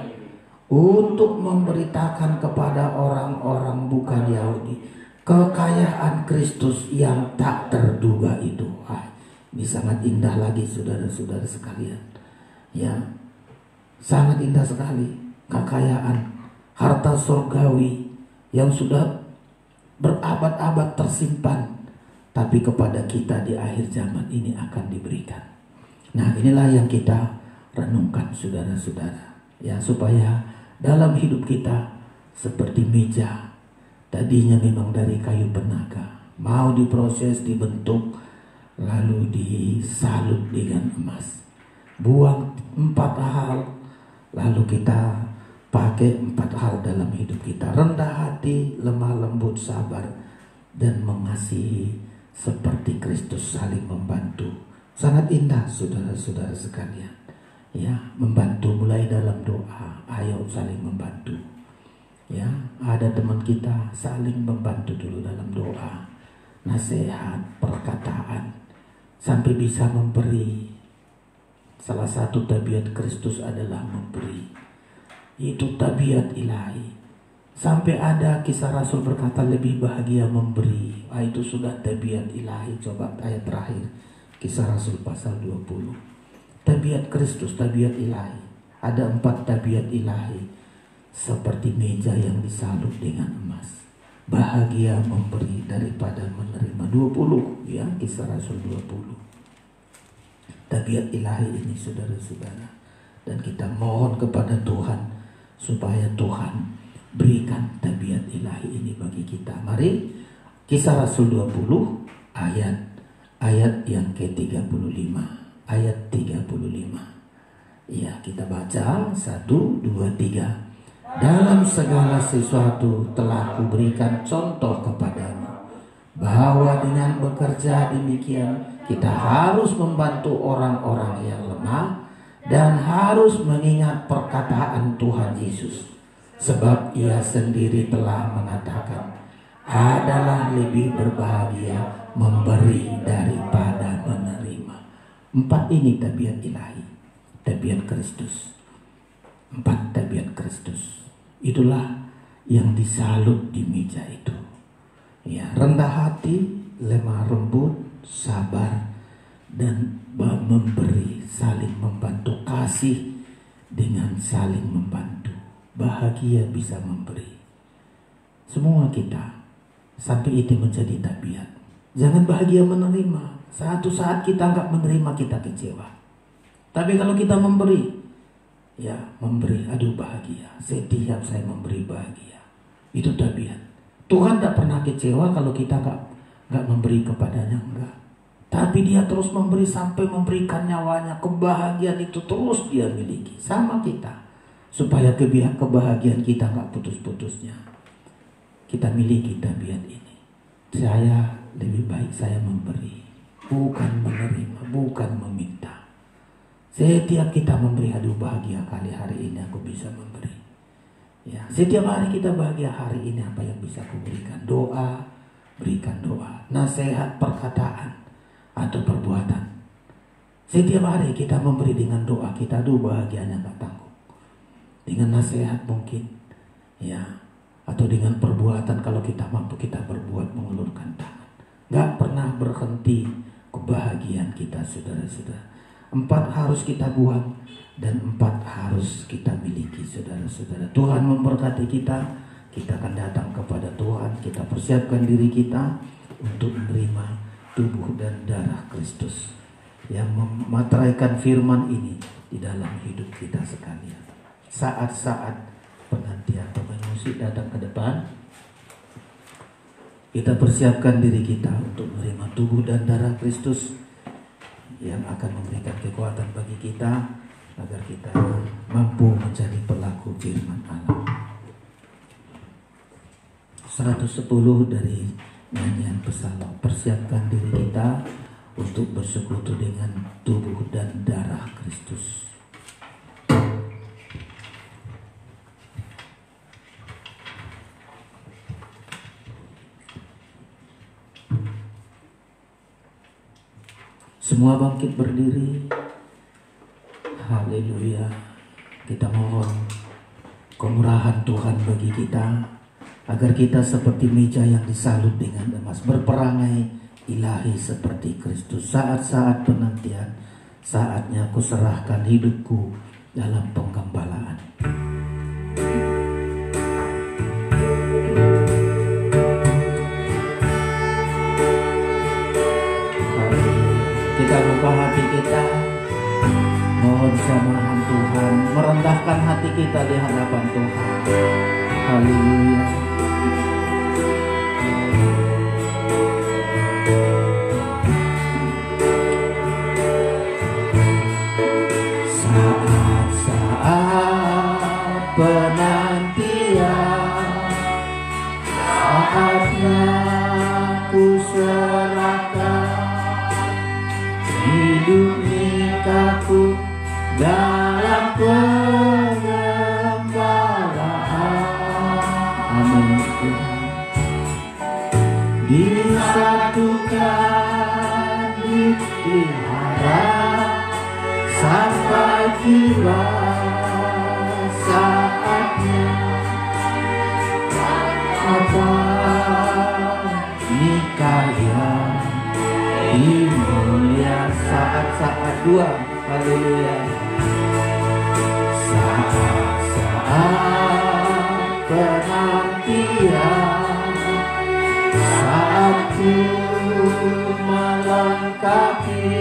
untuk memberitakan kepada orang-orang bukan Yahudi kekayaan Kristus yang tak terduga itu. Ini sangat indah lagi, saudara-saudara sekalian. Ya, sangat indah sekali. Kekayaan harta surgawi yang sudah berabad-abad tersimpan, tapi kepada kita di akhir zaman ini akan diberikan. Nah, inilah yang kita renungkan, saudara-saudara. Ya, supaya dalam hidup kita seperti meja, tadinya memang dari kayu penaga, mau diproses, dibentuk, lalu disalut dengan emas. Buang 4 hal, lalu kita pakai 4 hal dalam hidup kita. Rendah hati, lemah lembut, sabar, dan mengasihi seperti Kristus, saling membantu. Sangat indah, saudara-saudara sekalian. Ya, membantu mulai dalam doa. Ayo saling membantu. Ya, ada teman kita, saling membantu dulu dalam doa, nasihat, perkataan, sampai bisa memberi. Salah satu tabiat Kristus adalah memberi. Itu tabiat ilahi. Sampai ada kisah Rasul berkata lebih bahagia memberi. Itu sudah tabiat ilahi. Coba ayat terakhir, kisah Rasul pasal 20. Tabiat Kristus, tabiat ilahi. Ada 4 tabiat ilahi. Seperti meja yang disalut dengan emas. Bahagia memberi daripada menerima. 20 ya, kisah Rasul 20. Tabiat ilahi ini, saudara-saudara. Dan kita mohon kepada Tuhan supaya Tuhan berikan tabiat ilahi ini bagi kita. Mari kisah Rasul 20 ayat yang ke-35. Ayat 35. Ya, kita baca 1, 2, 3. Dalam segala sesuatu telah kuberikan contoh kepadamu, bahwa dengan bekerja demikian kita harus membantu orang-orang yang lemah dan harus mengingat perkataan Tuhan Yesus. Sebab ia sendiri telah mengatakan, adalah lebih berbahagia memberi daripada menerima. 4 ini tabiat ilahi, tabiat Kristus. 4 tabiat Kristus. Itulah yang disalut di meja itu. Ya, rendah hati, lemah lembut, sabar, dan memberi, saling membantu. Kasih dengan saling membantu. Bahagia bisa memberi. Semua kita sampai itu menjadi tabiat. Jangan bahagia menerima. Satu saat kita nggak menerima, kita kecewa. Tapi kalau kita memberi, ya memberi, aduh bahagia. Setiap saya memberi bahagia. Itu tabiat. Tuhan tidak pernah kecewa kalau kita nggak memberi kepadanya, enggak. Tapi dia terus memberi sampai memberikan nyawanya. Kebahagiaan itu terus dia miliki. Sama kita. Supaya kebahagiaan kita nggak putus-putusnya. Kita miliki tabiat ini. Saya lebih baik saya memberi, bukan menerima, bukan meminta. Setiap kita memberi, aduh bahagia kali hari ini aku bisa memberi. Ya, setiap hari kita bahagia, hari ini apa yang bisa aku berikan? Doa, berikan doa, nasihat, perkataan, atau perbuatan. Setiap hari kita memberi dengan doa kita, aduh bahagianya gak tanggung. Dengan nasihat mungkin, ya, atau dengan perbuatan kalau kita mampu kita berbuat mengulurkan tangan. Gak pernah berhenti kebahagiaan kita, saudara-saudara. 4 harus kita buang dan 4 harus kita miliki, saudara-saudara. Tuhan memberkati kita. Kita akan datang kepada Tuhan. Kita persiapkan diri kita untuk menerima tubuh dan darah Kristus yang memateraikan firman ini di dalam hidup kita sekalian. Saat-saat penantian pemain musik datang ke depan, kita persiapkan diri kita untuk menerima tubuh dan darah Kristus yang akan memberikan kekuatan bagi kita agar kita mampu menjadi pelaku firman Allah. 110 dari nyanyian Psalm. Persiapkan diri kita untuk bersekutu dengan tubuh dan darah Kristus. Semua bangkit berdiri. Haleluya. Kita mohon kemurahan Tuhan bagi kita, agar kita seperti meja yang disalut dengan emas, berperangai ilahi seperti Kristus. Saat-saat penantian, saatnya aku serahkan hidupku dalam penggembalaan. Kita buka hati kita, mohon jamahan Tuhan, merendahkan hati kita di hadapan Tuhan. Haleluya. Saat-saat penantian, saatnya ku serahkan hidup nikaku dalam penggembalaan. Amin. Disatukan, dipelihara sampai tiba saatnya. Apa nikah yang mulia, saat-saat dua. Haleluya. Saat-saat penantian, saat ku melengkapi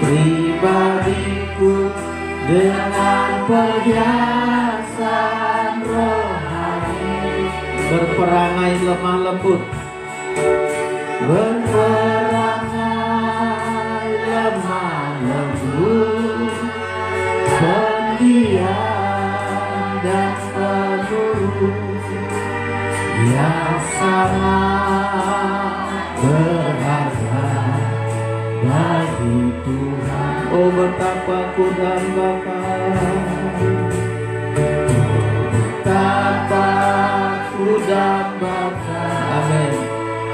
pribadiku dengan perhiasan rohani, berperangai lemah lembut, berperangai lemah lembut, pendiam dan penurut, yang sangat berharga bagi Tuhan. Oh betapa ku dambakan, betapa ku dambakan. Amin.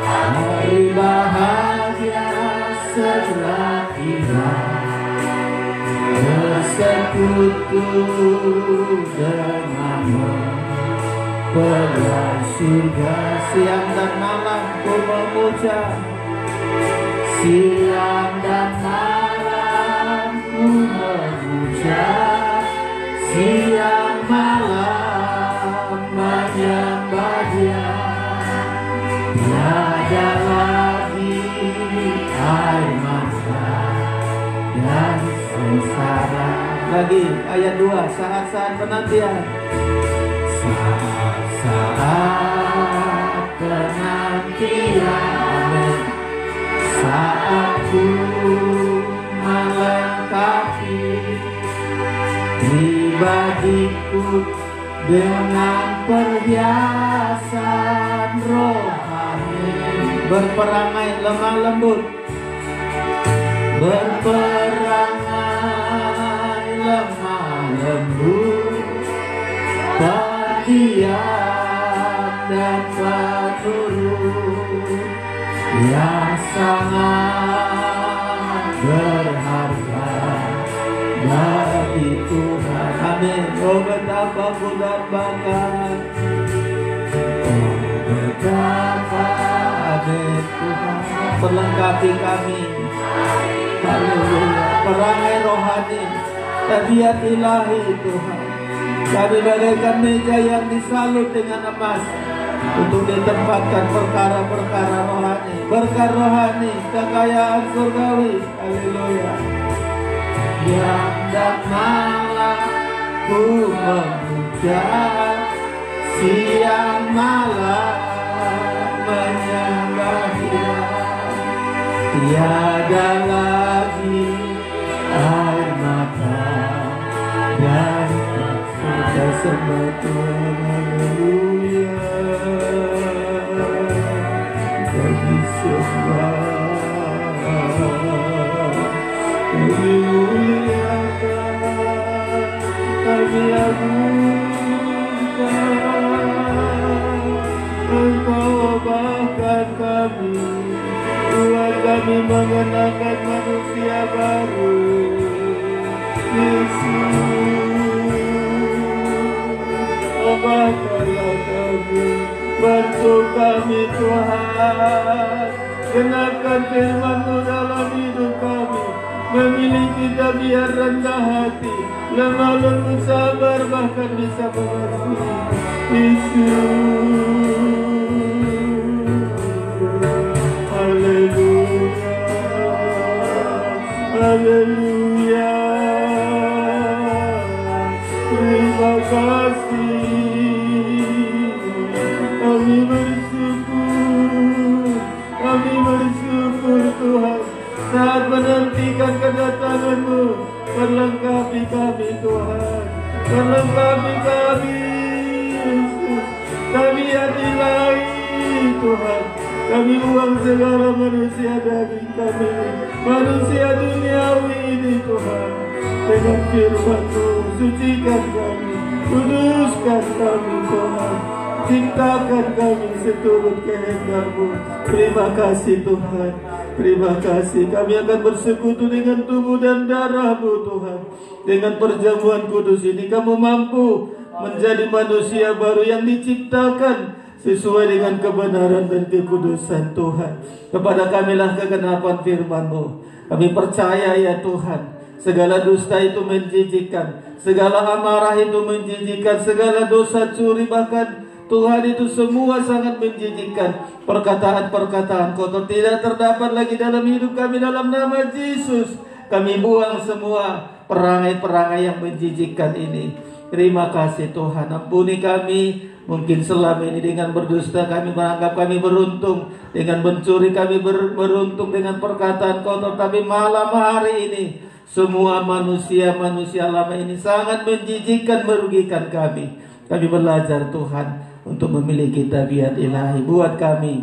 Hari bahagia segera tiba, bersekutu denganmu, pegang surga. Siang dan malam ku memuja, siang dan malam ku memuja, siang malam menyembah Dia. Tiada lagi air mata dan sengsara. Lagi ayat 2, saat-saat penantian. Saat penantian, amin. Saat ku melengkapi pribadiku dengan perhiasan rohani, berperangai lemah lembut, berperangai lemah lembut, pendiam dan penurut, yang sangat berharga bagi Tuhan. Amin. Oh betapa ku dambakan, oh betapa amin Tuhan melengkapi kami. Haleluya. Perangai rohani, tabiat ilahi Tuhan. Kami bagaikan meja yang disalut dengan emas untuk ditempatkan perkara-perkara rohani, berkat rohani, kekayaan surgawi. Haleluya. Yang dan malam ku memuja, siang malam menyembah Dia. Tiada lagi air mata dan kita sembah Tuhan. Haleluya. Kami sembah, kami muliakan, kami agungkan. Engkau bahkan kami, buat kami mengenakan manusia baru. Yesus, obahkanlah kami, bantu kami Tuhan. Kenakan firman-Mu dalam hidup kami, memiliki tabiat rendah hati, lemah lembut, sabar, bahkan bisa mengasihi. Yesus, haleluya, haleluya. Terima kasih, kami bersyukur, kami bersyukur Tuhan. Saat menantikan kedatangan-Mu, perlengkapi kami Tuhan, perlengkapi kami Yesus. Kami ilahi Tuhan, kami buang segala manusia dari kami, manusia duniawi ini Tuhan. Dengan firman-Mu, sucikan kami, kuduskan kami Tuhan, ciptakan kami seturut kehendak-Mu. Terima kasih Tuhan, terima kasih. Kami akan bersekutu dengan tubuh dan darah-Mu Tuhan. Dengan perjamuan kudus ini Kamu mampu menjadi manusia baru yang diciptakan sesuai dengan kebenaran dan kekudusan Tuhan. Kepada kamilah kegenapan firman-Mu. Kami percaya ya Tuhan, segala dusta itu menjijikkan, segala amarah itu menjijikkan, segala dosa curi bahkan Tuhan itu semua sangat menjijikkan. Perkataan-perkataan kotor tidak terdapat lagi dalam hidup kami. Dalam nama Yesus kami buang semua perangai-perangai yang menjijikkan ini. Terima kasih Tuhan, ampuni kami. Mungkin selama ini dengan berdusta kami menganggap kami beruntung, dengan mencuri kami beruntung, dengan perkataan kotor. Tapi malam hari ini semua manusia lama ini sangat menjijikkan, merugikan kami. Kami belajar Tuhan untuk memiliki tabiat ilahi. Buat kami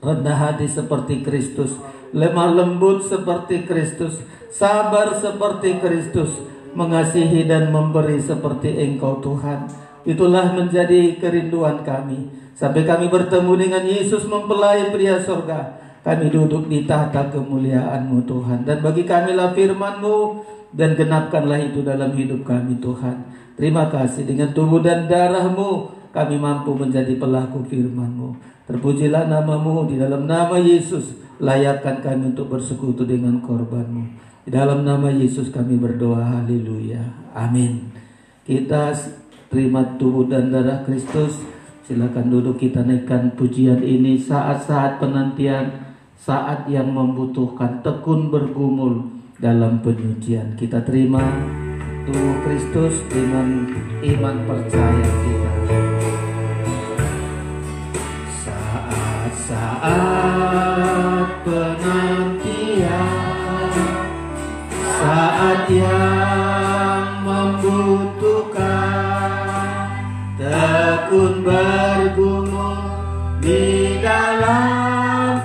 rendah hati seperti Kristus, lemah lembut seperti Kristus, sabar seperti Kristus, mengasihi dan memberi seperti Engkau Tuhan. Itulah menjadi kerinduan kami, sampai kami bertemu dengan Yesus mempelai pria sorga. Kami duduk di tahta kemuliaan-Mu Tuhan. Dan bagi kamilah firman-Mu, dan genapkanlah itu dalam hidup kami Tuhan. Terima kasih, dengan tubuh dan darah-Mu kami mampu menjadi pelaku firman-Mu. Terpujilah nama-Mu. Di dalam nama Yesus layakkan kami untuk bersekutu dengan korban-Mu. Di dalam nama Yesus kami berdoa, haleluya, amin. Kita terima tubuh dan darah Kristus. Silakan duduk, kita naikkan pujian ini. Saat-saat penantian, saat yang membutuhkan, tekun bergumul dalam penyucian. Kita terima tubuh Kristus dengan iman percaya kita. Saat-saat penantian, saat yang membutuhkan, tekun bergumul di dalam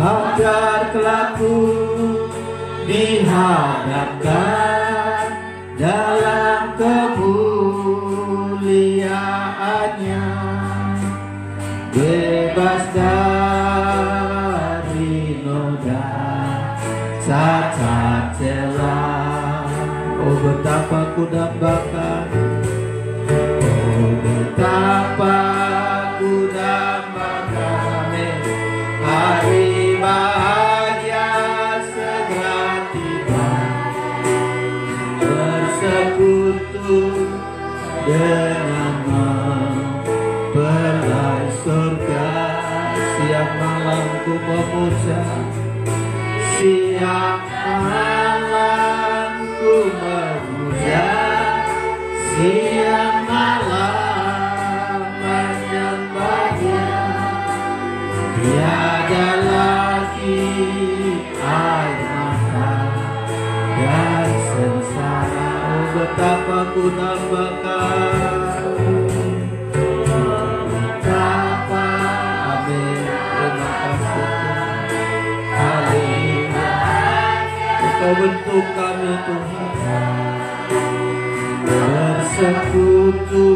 agar kelak ku dihadapkan dalam kemuliaannya, bebas dari noda cacat celah. Oh betapa ku dambakan, oh betapa ku dambakan hari bahagia segera tiba, bersekutu dengan mempelai surga. Siang malam ku memuja, siang malam ku memuja, siang malam menyembahnya. Tiada lagi air mata dan sengsara. Oh betapa ku dambakan, betapa. Amin. Terima kasih Tuhan. Haleluya. Engkau bentuk kami Tuhan, bersekutu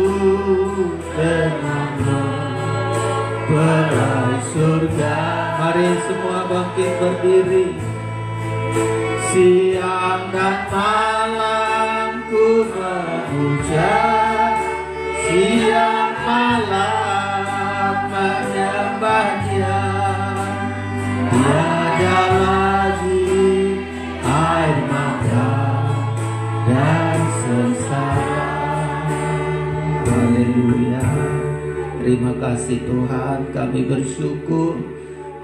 dengan mempelai surga. Mari semua bangkit berdiri. Siang dan malam ku memuja, siang malam menyembahnya. Tiada lagi air mata dan sengsara. Haleluya. Terima kasih Tuhan, kami bersyukur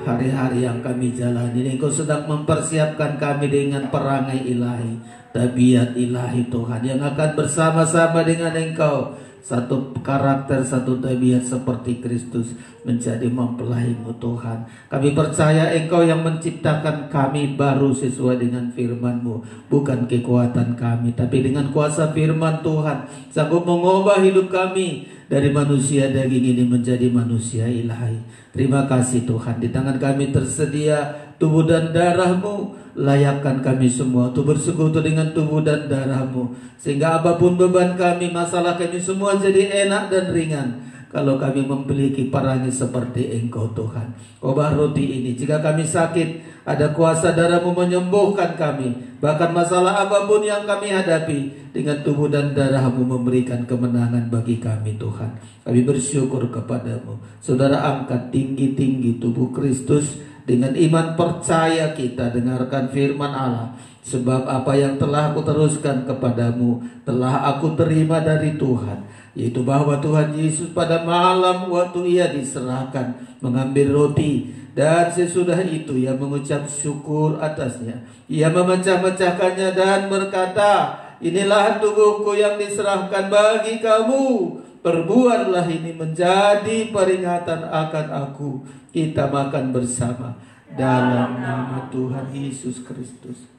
hari-hari yang kami jalani. Engkau sedang mempersiapkan kami dengan perangai ilahi, tabiat ilahi Tuhan, yang akan bersama-sama dengan Engkau. Satu karakter, satu tabiat seperti Kristus menjadi mempelaimu Tuhan. Kami percaya Engkau yang menciptakan kami baru sesuai dengan firman-Mu. Bukan kekuatan kami, tapi dengan kuasa firman Tuhan sanggup mengubah hidup kami dari manusia daging ini menjadi manusia ilahi. Terima kasih Tuhan, di tangan kami tersedia tubuh dan darah-Mu. Layakkan kami semua untuk bersekutu dengan tubuh dan darah-Mu, sehingga apapun beban kami, masalah kami semua jadi enak dan ringan kalau kami memiliki perangai seperti Engkau Tuhan. Ubah roti ini, jika kami sakit, ada kuasa darah-Mu menyembuhkan kami. Bahkan masalah apapun yang kami hadapi, dengan tubuh dan darah-Mu memberikan kemenangan bagi kami Tuhan. Kami bersyukur kepadamu. Saudara, angkat tinggi-tinggi tubuh Kristus. Dengan iman percaya kita dengarkan firman Allah. Sebab apa yang telah aku teruskan kepadamu telah aku terima dari Tuhan, yaitu bahwa Tuhan Yesus pada malam waktu ia diserahkan mengambil roti, dan sesudah itu ia mengucap syukur atasnya. Ia memecah-mecahkannya dan berkata, inilah tubuhku yang diserahkan bagi kamu. Perbuatlah ini menjadi peringatan akan aku. Kita makan bersama dalam nama Tuhan Yesus Kristus.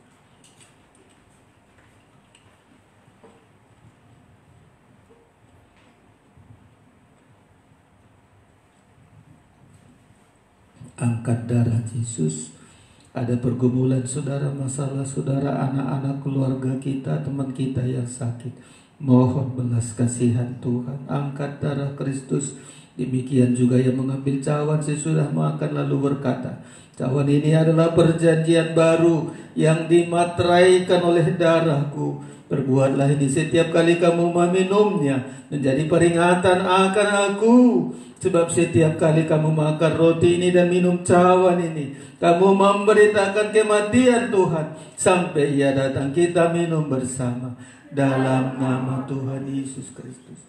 Angkat darah Yesus. Ada pergumulan saudara, masalah saudara, anak-anak, keluarga kita, teman kita yang sakit. Mohon belas kasihan Tuhan. Angkat darah Kristus. Demikian juga yang mengambil cawan sesudah makan lalu berkata, cawan ini adalah perjanjian baru yang dimateraikan oleh darahku. Perbuatlah ini setiap kali kamu meminumnya menjadi peringatan akan aku. Sebab setiap kali kamu makan roti ini dan minum cawan ini, kamu memberitakan kematian Tuhan sampai ia datang. Kita minum bersama dalam nama Tuhan Yesus Kristus.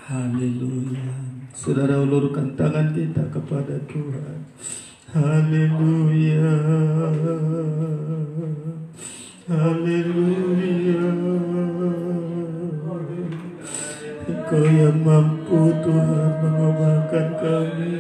Haleluya. Saudara, ulurkan tangan kita kepada Tuhan. Haleluya. Haleluya. Engkau yang mampu Tuhan mengubahkan kami.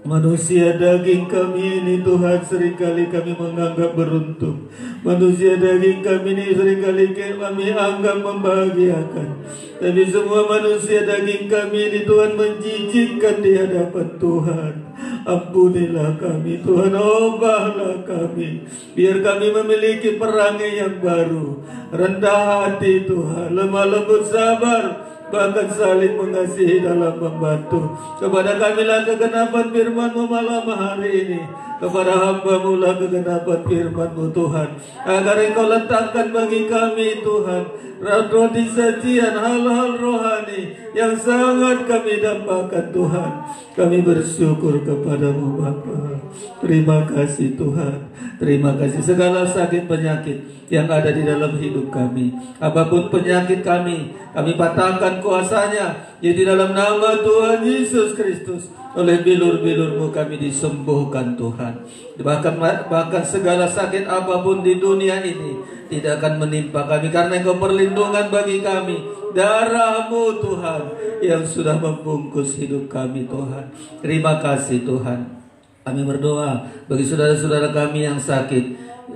Manusia daging kami ini Tuhan seringkali kami menganggap beruntung. Manusia daging kami ini seringkali kami anggap membahagiakan. Tapi semua manusia daging kami ini Tuhan menjijikkan di hadapan Tuhan. Ampunilah kami Tuhan, ubahlah kami. Biar kami memiliki perangai yang baru. Rendah hati Tuhan, lemah lembut sabar, bahkan saling mengasihi dalam membantu. Kepada kamilah kegenapan firman-Mu malam hari ini. Kepada hamba-Mu lah kegenapan firman-Mu Tuhan, agar Engkau letakkan bagi kami Tuhan roti sajian hal-hal rohani yang sangat kami dapatkan Tuhan. Kami bersyukur kepada-Mu Bapa. Terima kasih Tuhan. Terima kasih. Segala sakit penyakit yang ada di dalam hidup kami, apapun penyakit kami patahkan kuasanya. Ya, di dalam nama Tuhan Yesus Kristus, oleh bilur-bilur-Mu kami disembuhkan Tuhan. Bahkan segala sakit apapun di dunia ini tidak akan menimpa kami, karena Engkau perlindungan bagi kami. Darah-Mu Tuhan yang sudah membungkus hidup kami Tuhan. Terima kasih Tuhan. Kami berdoa bagi saudara-saudara kami yang sakit,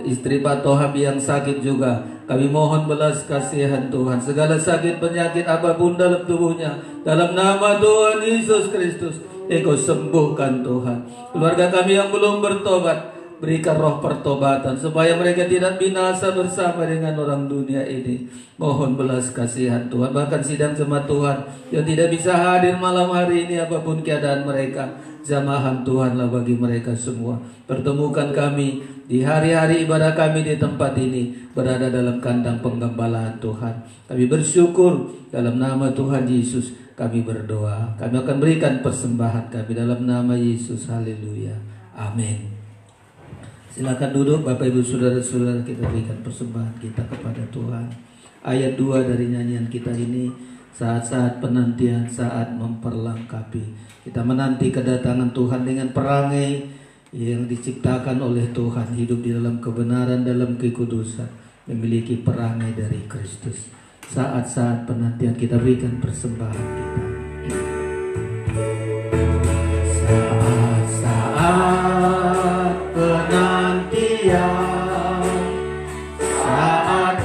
istri Pak Tohab yang sakit juga. Kami mohon belas kasihan Tuhan. Segala sakit penyakit apapun dalam tubuhnya, dalam nama Tuhan Yesus Kristus, Engkau sembuhkan Tuhan. Keluarga kami yang belum bertobat, berikan roh pertobatan supaya mereka tidak binasa bersama dengan orang dunia ini. Mohon belas kasihan Tuhan. Bahkan sidang jemaat Tuhan yang tidak bisa hadir malam hari ini, apapun keadaan mereka, jamahan Tuhanlah bagi mereka semua. Pertemukan kami di hari-hari ibadah kami di tempat ini, berada dalam kandang penggembalaan Tuhan. Kami bersyukur dalam nama Tuhan Yesus kami berdoa. Kami akan berikan persembahan kami dalam nama Yesus. Haleluya. Amin. Silakan duduk Bapak Ibu Saudara-saudara, kita berikan persembahan kita kepada Tuhan. Ayat 2 dari nyanyian kita ini, saat-saat penantian, saat memperlengkapi. Kita menanti kedatangan Tuhan dengan perangai yang diciptakan oleh Tuhan, hidup di dalam kebenaran, dalam kekudusan, memiliki perangai dari Kristus. Saat-saat penantian kita berikan persembahan kita. Saat-saat penantian, saat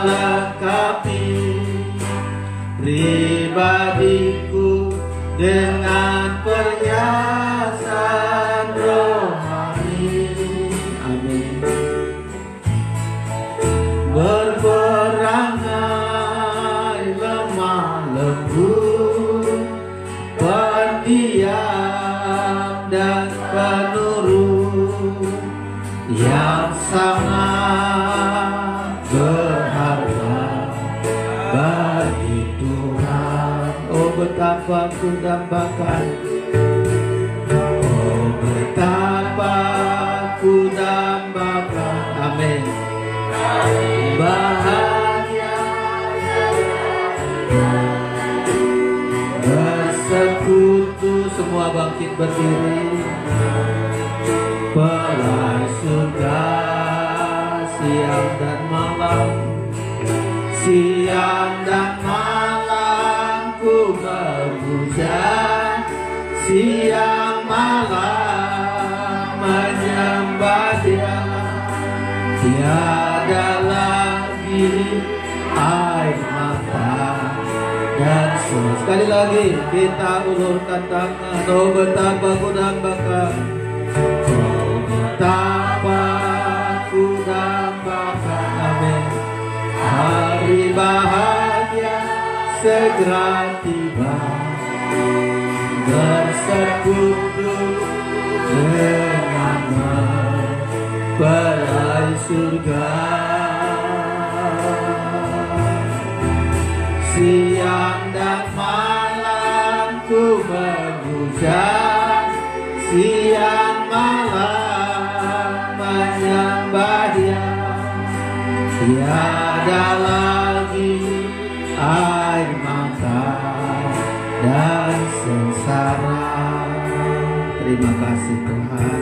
melengkapi pribadiku dengan perhiasan rohani. Amin. Berperangai lemah lembut, pendiam dan penurut, yang sangat berharga bagi Tuhan. Oh betapa ku dambakan, oh betapa ku dambakan. Amin. Bahagia bersekutu, semua bangkit berdiri. Pelai surga siang dan malam, siang dan malam ku memuja, siang malam menyembah Dia. Tiada lagi air mata dan surga. Sekali lagi kita ulurkan tangan. Oh betapa ku dambakan, oh betapa ku dambakan. Amin. Hari bahagia segera tiba, bersekutu dengan pelai surga. Siang dan malam ku memuja, siang malam menyembah Dia. Tiada lagi air mata dan sengsara. Terima kasih Tuhan.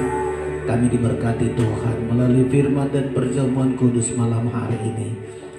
Kami diberkati Tuhan melalui firman dan perjamuan kudus malam hari ini.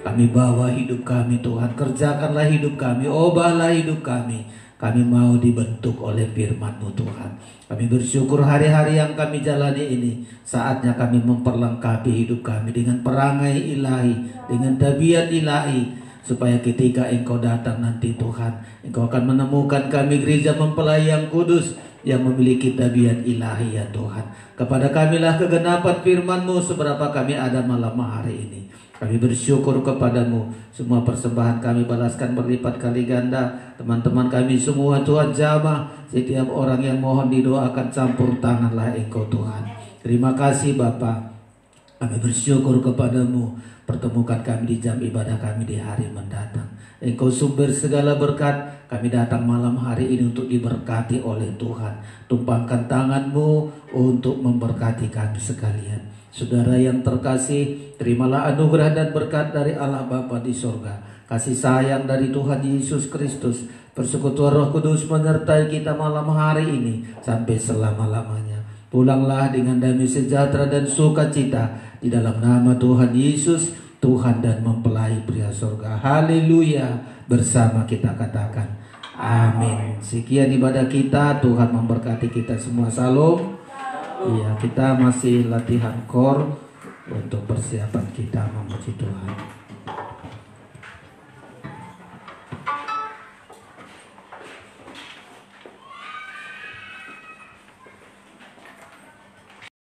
Kami bawa hidup kami Tuhan, kerjakanlah hidup kami, ubahlah hidup kami. Kami mau dibentuk oleh firman-Mu Tuhan. Kami bersyukur hari-hari yang kami jalani ini, saatnya kami memperlengkapi hidup kami dengan perangai ilahi, dengan tabiat ilahi, supaya ketika Engkau datang nanti Tuhan, Engkau akan menemukan kami gereja mempelai yang kudus, yang memiliki tabiat ilahi ya Tuhan. Kepada kamilah kegenapan firman-Mu seberapa kami ada malam hari ini. Kami bersyukur kepadamu. Semua persembahan kami balaskan berlipat kali ganda. Teman-teman kami semua Tuhan jamah. Setiap orang yang mohon didoakan campur tanganlah Engkau Tuhan. Terima kasih Bapa. Kami bersyukur kepadamu. Pertemukan kami di jam ibadah kami di hari mendatang. Engkau sumber segala berkat. Kami datang malam hari ini untuk diberkati oleh Tuhan. Tumpangkan tangan-Mu untuk memberkati kami sekalian. Saudara yang terkasih, terimalah anugerah dan berkat dari Allah Bapa di sorga. Kasih sayang dari Tuhan Yesus Kristus, persekutuan Roh Kudus menyertai kita malam hari ini sampai selama-lamanya. Pulanglah dengan damai sejahtera dan sukacita di dalam nama Tuhan Yesus, Tuhan dan mempelai pria sorga. Haleluya. Bersama kita katakan amin. Sekian ibadah kita, Tuhan memberkati kita semua. Salam. Iya, kita masih latihan core untuk persiapan kita.